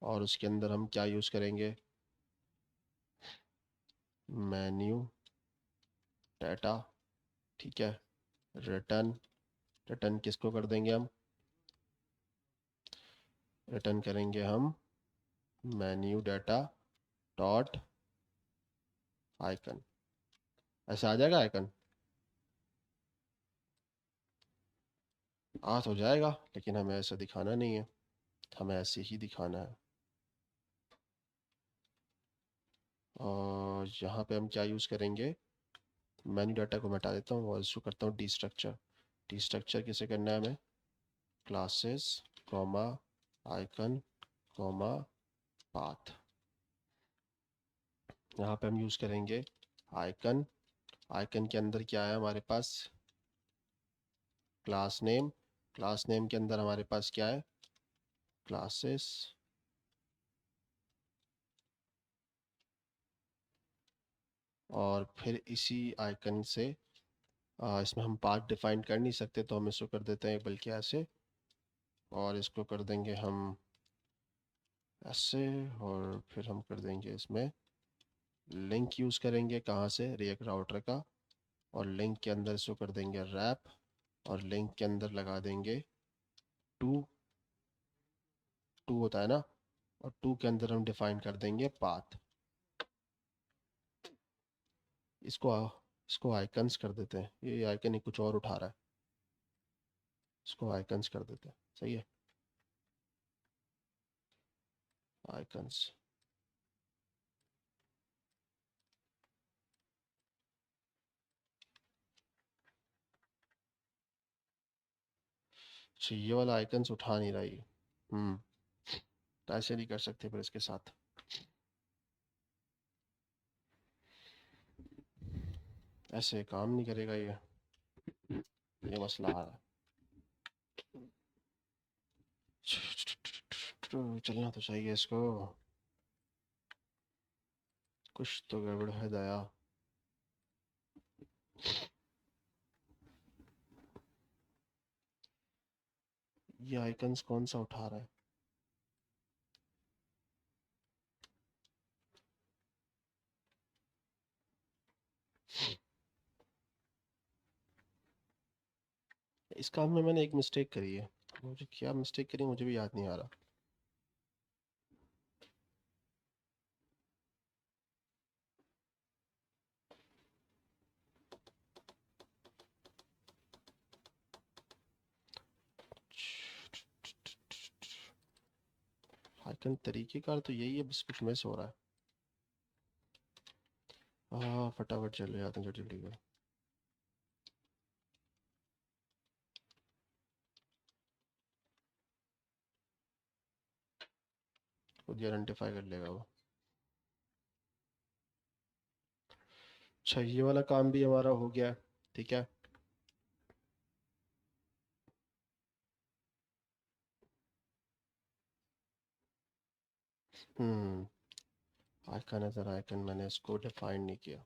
और उसके अंदर हम क्या यूज़ करेंगे, मेन्यू डाटा। ठीक है। रिटर्न, रिटर्न किसको कर देंगे हम, रिटर्न करेंगे हम मेन्यू डाटा डॉट आइकन। ऐसा आ जाएगा आइकन, आ तो जाएगा लेकिन हमें ऐसा दिखाना नहीं है, हमें ऐसे ही दिखाना है। और यहाँ पे हम क्या यूज़ करेंगे, मेन्यू डाटा को मैं हटा देता हूँ और इसको करता हूँ डी स्ट्रक्चर। डी स्ट्रक्चर किसे करना है हमें, classes comma icon comma path. यहाँ पे हम यूज़ करेंगे आइकन। आइकन के अंदर क्या है हमारे पास, क्लास नेम। क्लास नेम के अंदर हमारे पास क्या है, क्लासेस। और फिर इसी आइकन से इसमें हम पाथ डिफाइन कर नहीं सकते तो हम इसको कर देते हैं बल्कि ऐसे, और इसको कर देंगे हम ऐसे। और फिर हम कर देंगे इसमें लिंक यूज़ करेंगे, कहाँ से, रिएक्ट राउटर का। और लिंक के अंदर इसको कर देंगे रैप, और लिंक के अंदर लगा देंगे टू। टू होता है ना, और टू के अंदर हम डिफाइन कर देंगे पाथ। इसको इसको आइकन्स कर देते हैं, ये आइकन ही कुछ और उठा रहा है, इसको आइकन्स कर देते हैं। सही है, आइकन्स। अच्छा, ये वाला आइकन्स उठा नहीं रहा ये। हम्म, तो ऐसे नहीं कर सकते फिर इसके साथ। ऐसे काम नहीं करेगा ये मसला आ रहा है। चलना तो चाहिए इसको, कुछ तो गड़बड़ है दया। ये आइकन्स कौन सा उठा रहा है, इस काम में मैंने एक मिस्टेक करी है। मुझे क्या मिस्टेक करी मुझे भी याद नहीं आ रहा। आइकन तरीकेकार तो यही है, बस कुछ मिस हो रहा है। हाँ फटाफट चले जाते हैं, जल्दी जल्दी। खुद ही आइडेंटिफाई कर लेगा वो। अच्छा, ये वाला काम भी हमारा हो गया है। ठीक है। हम्म, आइकन है, आइकन मैंने इसको डिफाइन नहीं किया।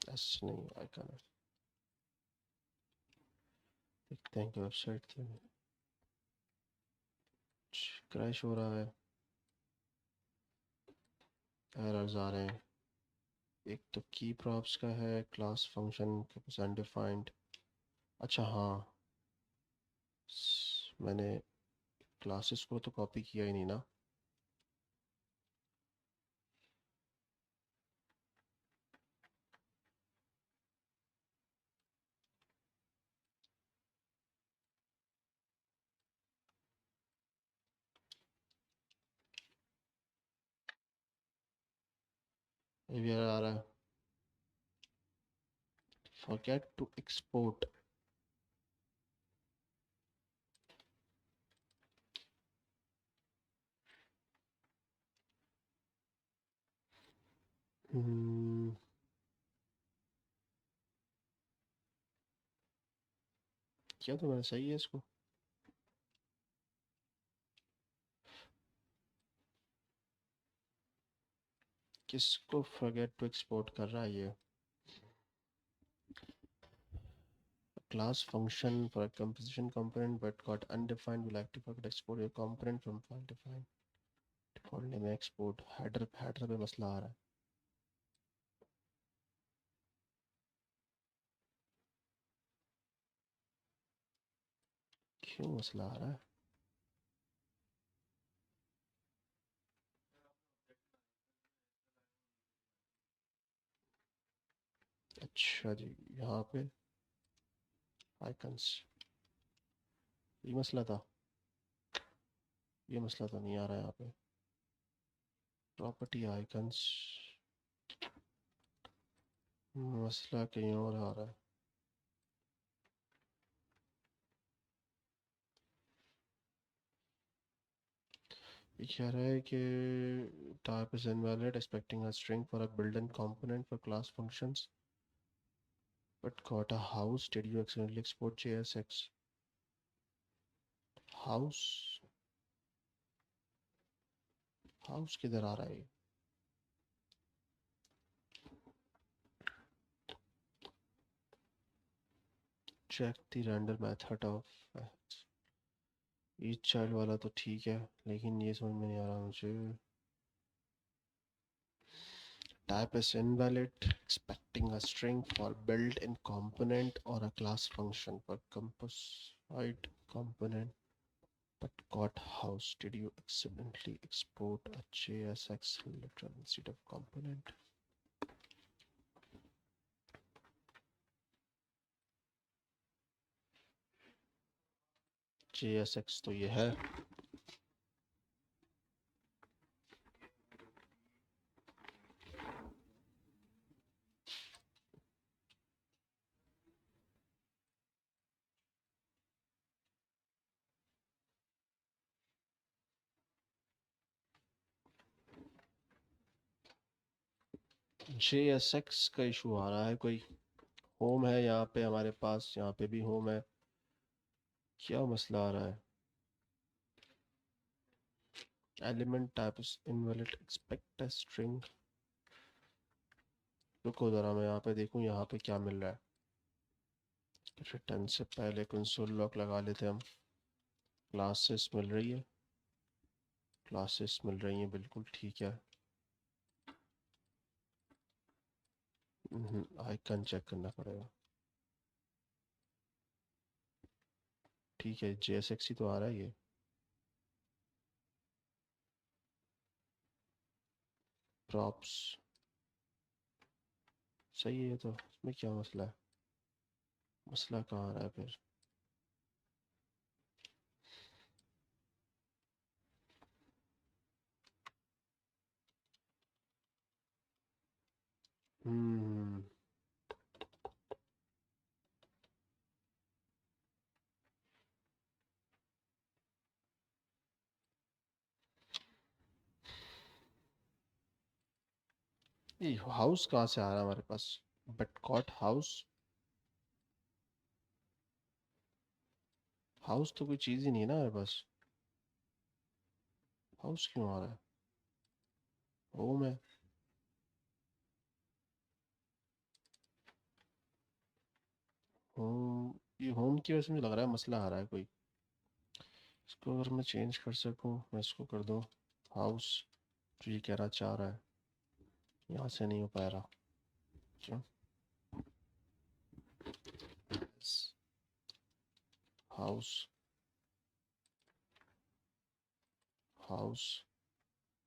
ऐसे नहीं, आइकन है। देखते हैं कि वेबसाइट थी, क्रैश हो रहा है, एरर्स आ रहे हैं। एक तो की प्रॉप्स का है, क्लास फंक्शन अनडिफाइंड। अच्छा हाँ, मैंने क्लासेस को तो कॉपी किया ही नहीं ना। ये भी आ रहा है, forget to export. हम्म, क्या तो मैंने सही है इसको। किसको forget to export कर रहा है ये? Class function for a composition component but got undefined will active forget export your component from file defined default name export header पे मसला आ रहा है। क्यों मसला आ रहा है? अच्छा जी, यहाँ पे आइकन्स, ये मसला था। ये मसला तो नहीं आ रहा है यहाँ पे। प्रॉपर्टी आइकन्स, मसला कहीं और आ रहा है। ये कह रहा है कि type is invalid expecting a string for a built-in component for class functions but got a house. Did you accidentally export JSX? House, house किधर आ रहा है? Check the render method of each child वाला तो ठीक है, लेकिन ये समझ में नहीं आ रहा मुझे। Type is invalid expecting a string for built in component or a class function for composite component but got house. Did you accidentally export a JSX literal instead of component? JSX तो ये है। JSX का issue आ रहा है कोई। Home है यहाँ पे हमारे पास, यहाँ पे भी होम है। क्या मसला आ रहा है? Element type is invalid expect a string. रुको ज़रा, मैं यहाँ पे देखूँ यहाँ पे क्या मिल रहा है। रिटर्न से पहले कंसोल लॉक लगा लेते हैं हम। क्लासेस मिल रही है, क्लासेस मिल रही हैं, बिल्कुल ठीक है। आइकन चेक करना पड़ेगा। ठीक है, JSX ही तो आ रहा है ये। प्रॉप्स सही है ये तो, इसमें क्या मसला है? मसला कहाँ आ रहा है फिर? हम्म, ये हाउस कहाँ से आ रहा है हमारे पास? बट कॉट हाउस, हाउस तो कोई चीज़ ही नहीं है ना हमारे पास। हाउस क्यों आ रहा है? होम है। होम, ये होम की वजह से मुझे लग रहा है मसला आ रहा है कोई। इसको अगर मैं चेंज कर सकूं, मैं इसको कर दूं हाउस, जो ये कह रहा चाह रहा है, यहाँ से नहीं हो पा रहा। क्यों? हाउस, हाउस,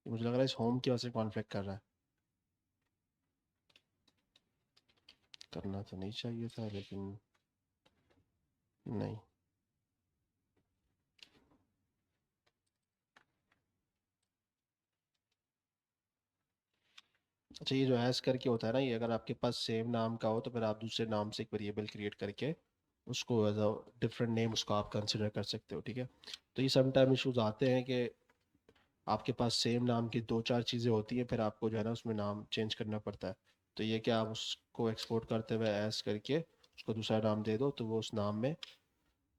मुझे लग रहा है इस होम की वजह से कॉन्फ्लिक्ट कर रहा है। करना तो नहीं चाहिए था लेकिन नहीं। अच्छा, ये जो एस करके होता है ना, ये अगर आपके पास सेम नाम का हो तो फिर आप दूसरे नाम से एक वेरिएबल क्रिएट करके उसको एज अ डिफरेंट नेम उसको आप कंसिडर कर सकते हो, ठीक है। तो ये समटाइम इशूज आते हैं कि आपके पास सेम नाम की दो चार चीज़ें होती हैं, फिर आपको जो है ना उसमें नाम चेंज करना पड़ता है। तो ये कि आप उसको एक्सपोर्ट करते हुए एस करके उसको दूसरा नाम दे दो तो वो उस नाम में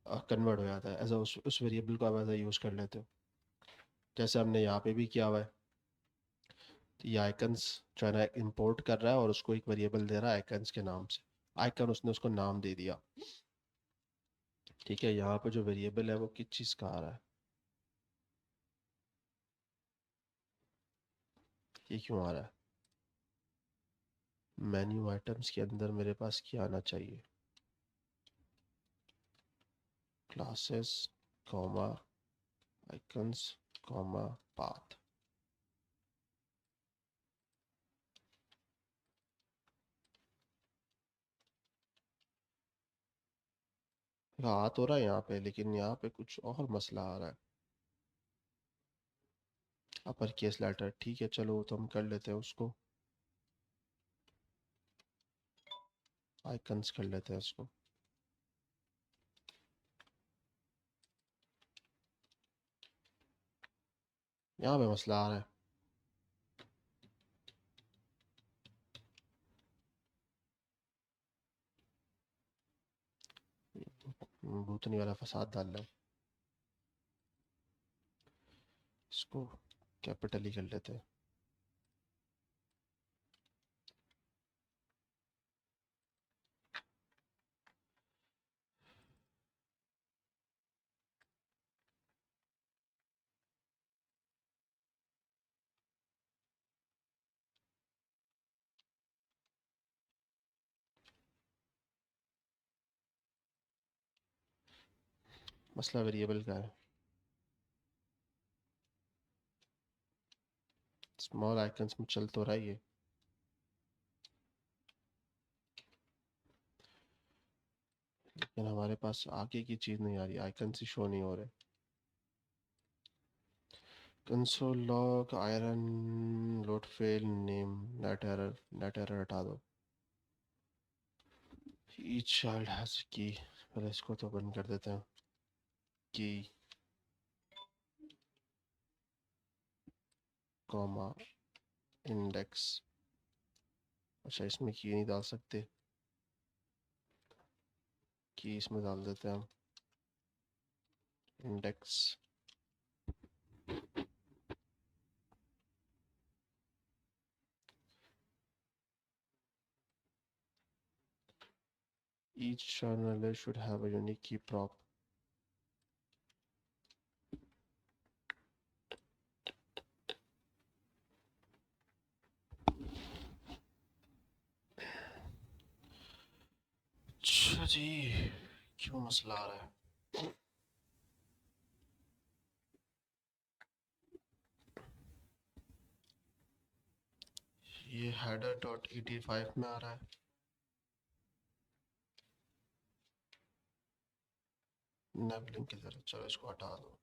कन्वर्ट हो जाता है, एज अ उस वेरिएबल को आप एज अ यूज़ कर लेते हो, जैसे हमने यहाँ पे भी किया हुआ है। तो ये आइकन्स जो है ना इम्पोर्ट कर रहा है और उसको एक वेरिएबल दे रहा है आइकन्स के नाम से। आइकन उसने उसको नाम दे दिया, ठीक है। यहाँ पे जो वेरिएबल है वो किस चीज़ का आ रहा है, ये क्यों आ रहा है? मेन्यू आइटम्स के अंदर मेरे पास क्या आना चाहिए? Classes comma icons comma path. आ तो रहा है यहाँ पे, लेकिन यहाँ पे कुछ और मसला आ रहा है। अपर केस लेटर, ठीक है, चलो तो हम कर लेते हैं उसको, आइकन्स कर लेते हैं उसको। यहाँ पे मसला आ रहा है। भूतनी वाला फसाद डाल रहा है, इसको कैपिटल ही कर लेते हैं। मसला वेरिएबल का है। स्मॉल आइकन्स में चल तो रहा है ये, लेकिन हमारे पास आगे की चीज़ नहीं आ रही, आइकन्स ही शो नहीं हो रहे। Console log iron load fail name net error हटा दो। ईच चाइल्ड हैज की, पहले इसको तो बंद कर देते हैं। की कॉमा इंडेक्स। अच्छा, इसमें की नहीं डाल सकते, की इसमें डाल देते हैं हम, index. Each journal should have a unique key prop. अच्छा जी, क्यों मसला आ रहा है? ये हेडर डॉट ET5 में आ रहा है। नेव लिंक की तरह, चलो इसको हटा दो।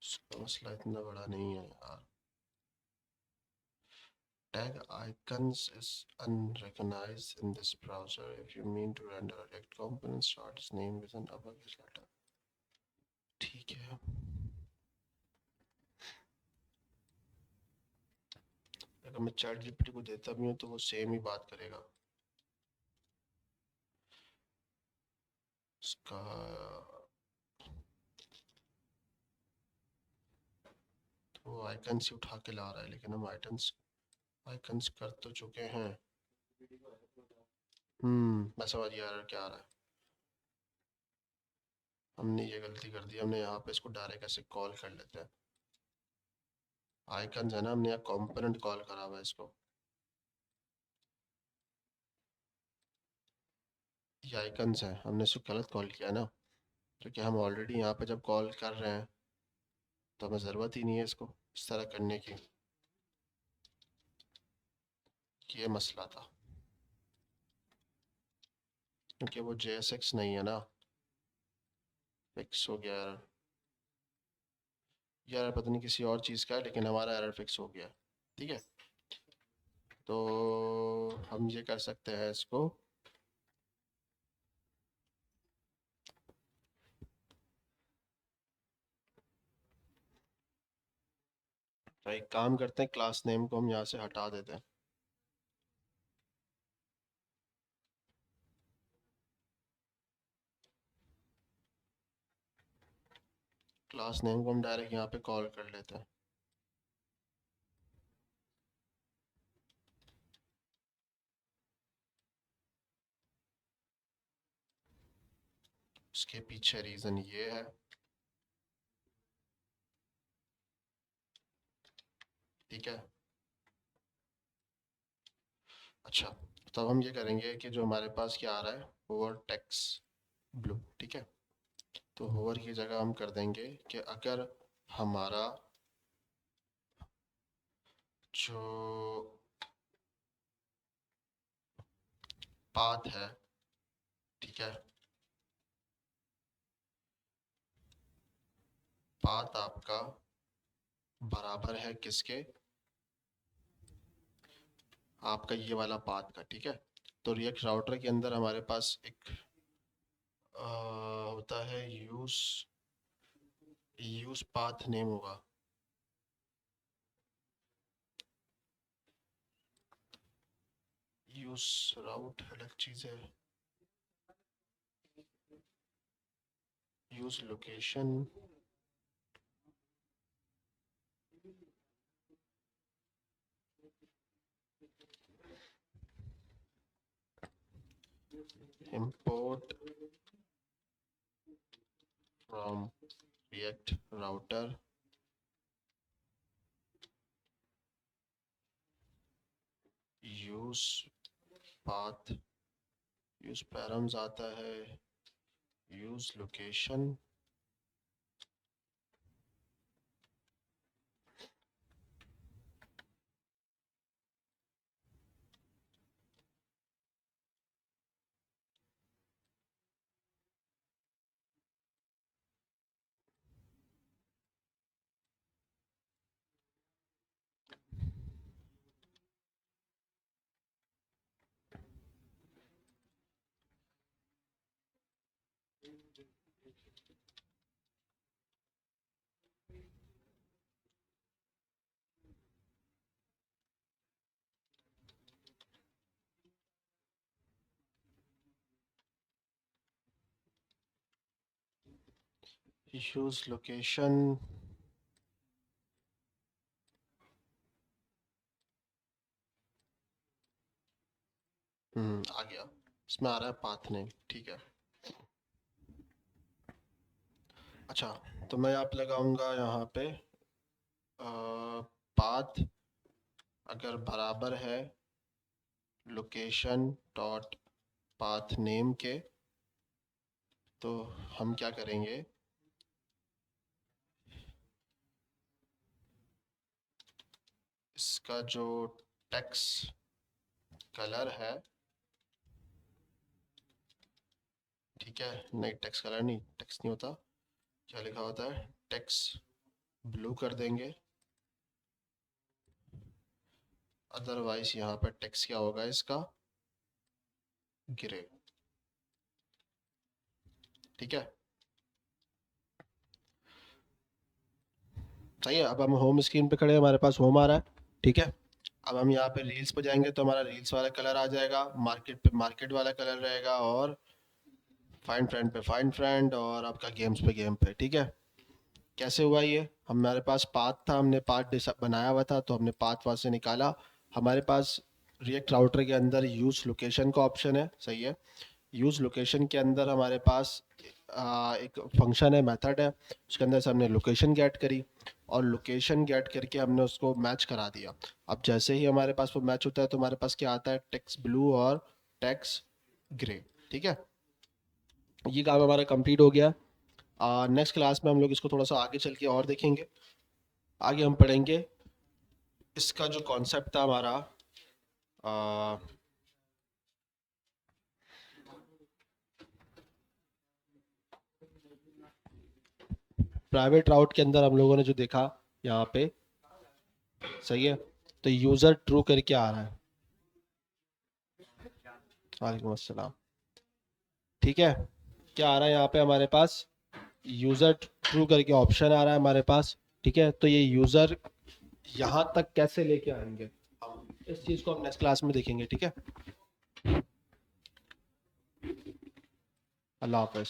इसका मसला इतना बड़ा नहीं है यार। Tag icons is unrecognized in this browser. If you mean to render a React component, start its name with an uppercase letter. ठीक है, अगर मैं चैट जीपीटी को देता भी हूँ तो वो सेम ही बात करेगा। इसका तो वो आइकन्स ही उठा के ला रहा है, लेकिन हम आइकन्स आइकन्स कर तो चुके हैं। मैं समझ गया error क्या आ रहा है। हमने ये गलती कर दी, हमने यहाँ पे इसको डायरेक्ट ऐसे कॉल कर लेते हैं। आइकन्स है ना, हमने यहाँ कंपोनेंट कॉल करा हुआ है इसको। ये आइकन्स है, हमने इसको गलत कॉल किया ना, क्योंकि हम ऑलरेडी यहाँ पे जब कॉल कर रहे हैं तो हमें ज़रूरत ही नहीं है इसको इस तरह करने की। ये मसला था, क्योंकि वो JSX नहीं है ना। फिक्स हो गया। यार पता नहीं किसी और चीज़ का है, लेकिन हमारा एरर फिक्स हो गया। ठीक है, तो हम ये कर सकते हैं इसको। तो एक काम करते हैं, क्लास नेम को हम यहाँ से हटा देते हैं। क्लास नेम को हम डायरेक्ट यहाँ पे कॉल कर लेते हैं। उसके पीछे रीज़न ये है। ठीक है, अच्छा, तब हम ये करेंगे कि जो हमारे पास क्या आ रहा है, होवर टेक्स्ट ब्लू। ठीक है, तो होवर की जगह हम कर देंगे कि अगर हमारा जो पाथ है, ठीक है, पाथ आपका बराबर है किसके, आपका ये वाला पाथ का। ठीक है, तो रिएक्ट राउटर के अंदर हमारे पास एक होता है यूज पाथ नेम होगा। यूज राउट अलग चीज है, use location, import from react router use path, use params आता है, यूज लोकेशन। यूज लोकेशन, आ गया, इसमें आ रहा है पाथ नेम। ठीक है, अच्छा, तो मैं आप लगाऊंगा यहाँ पे पाथ अगर बराबर है लोकेशन डॉट पाथ नेम के, तो हम क्या करेंगे, इसका जो टेक्स्ट कलर है, ठीक है, नहीं टेक्स्ट कलर नहीं, टेक्स्ट नहीं होता, क्या लिखा होता है, टेक्स्ट ब्लू कर देंगे। अदरवाइज यहाँ पर टेक्स्ट क्या होगा इसका, ग्रे। ठीक है, सही है। अब हम होम स्क्रीन पे खड़े हैं, हमारे पास होम आ रहा है। ठीक है, अब हम यहाँ पे रील्स पे जाएंगे तो हमारा रील्स वाला कलर आ जाएगा, मार्केट पे मार्केट वाला कलर रहेगा, और फाइंड फ्रेंड पे फाइंड फ्रेंड, और आपका गेम्स पे गेम पे। ठीक है, कैसे हुआ ये, हमारे पास पाथ था, हमने पाथ बनाया हुआ था, तो हमने पाथ वहाँ से निकाला। हमारे पास रिएक्ट राउटर के अंदर यूज लोकेशन का ऑप्शन है, सही है। यूज लोकेशन के अंदर हमारे पास एक फंक्शन है, मेथड है, उसके अंदर से हमने लोकेशन गेट करी, और लोकेशन गेट करके हमने उसको मैच करा दिया। अब जैसे ही हमारे पास वो मैच होता है, तो हमारे पास क्या आता है, टेक्स्ट ब्लू और टेक्स्ट ग्रे। ठीक है, ये काम हमारा कंप्लीट हो गया। नेक्स्ट क्लास में हम लोग इसको थोड़ा सा आगे चल के और देखेंगे। आगे हम पढ़ेंगे इसका जो कॉन्सेप्ट था हमारा, आ, प्राइवेट राउट के अंदर हम लोगों ने जो देखा यहाँ पे, सही है, तो यूज़र ट्रू करके आ रहा है। वालेकुम अस्सलाम। ठीक है, क्या आ रहा है यहाँ पे हमारे पास, यूज़र ट्रू करके ऑप्शन आ रहा है हमारे पास। ठीक है, तो ये यूज़र यहाँ तक कैसे लेके आएंगे, इस चीज़ को हम नेक्स्ट क्लास में देखेंगे। ठीक है, अल्लाह हाफ़िज़।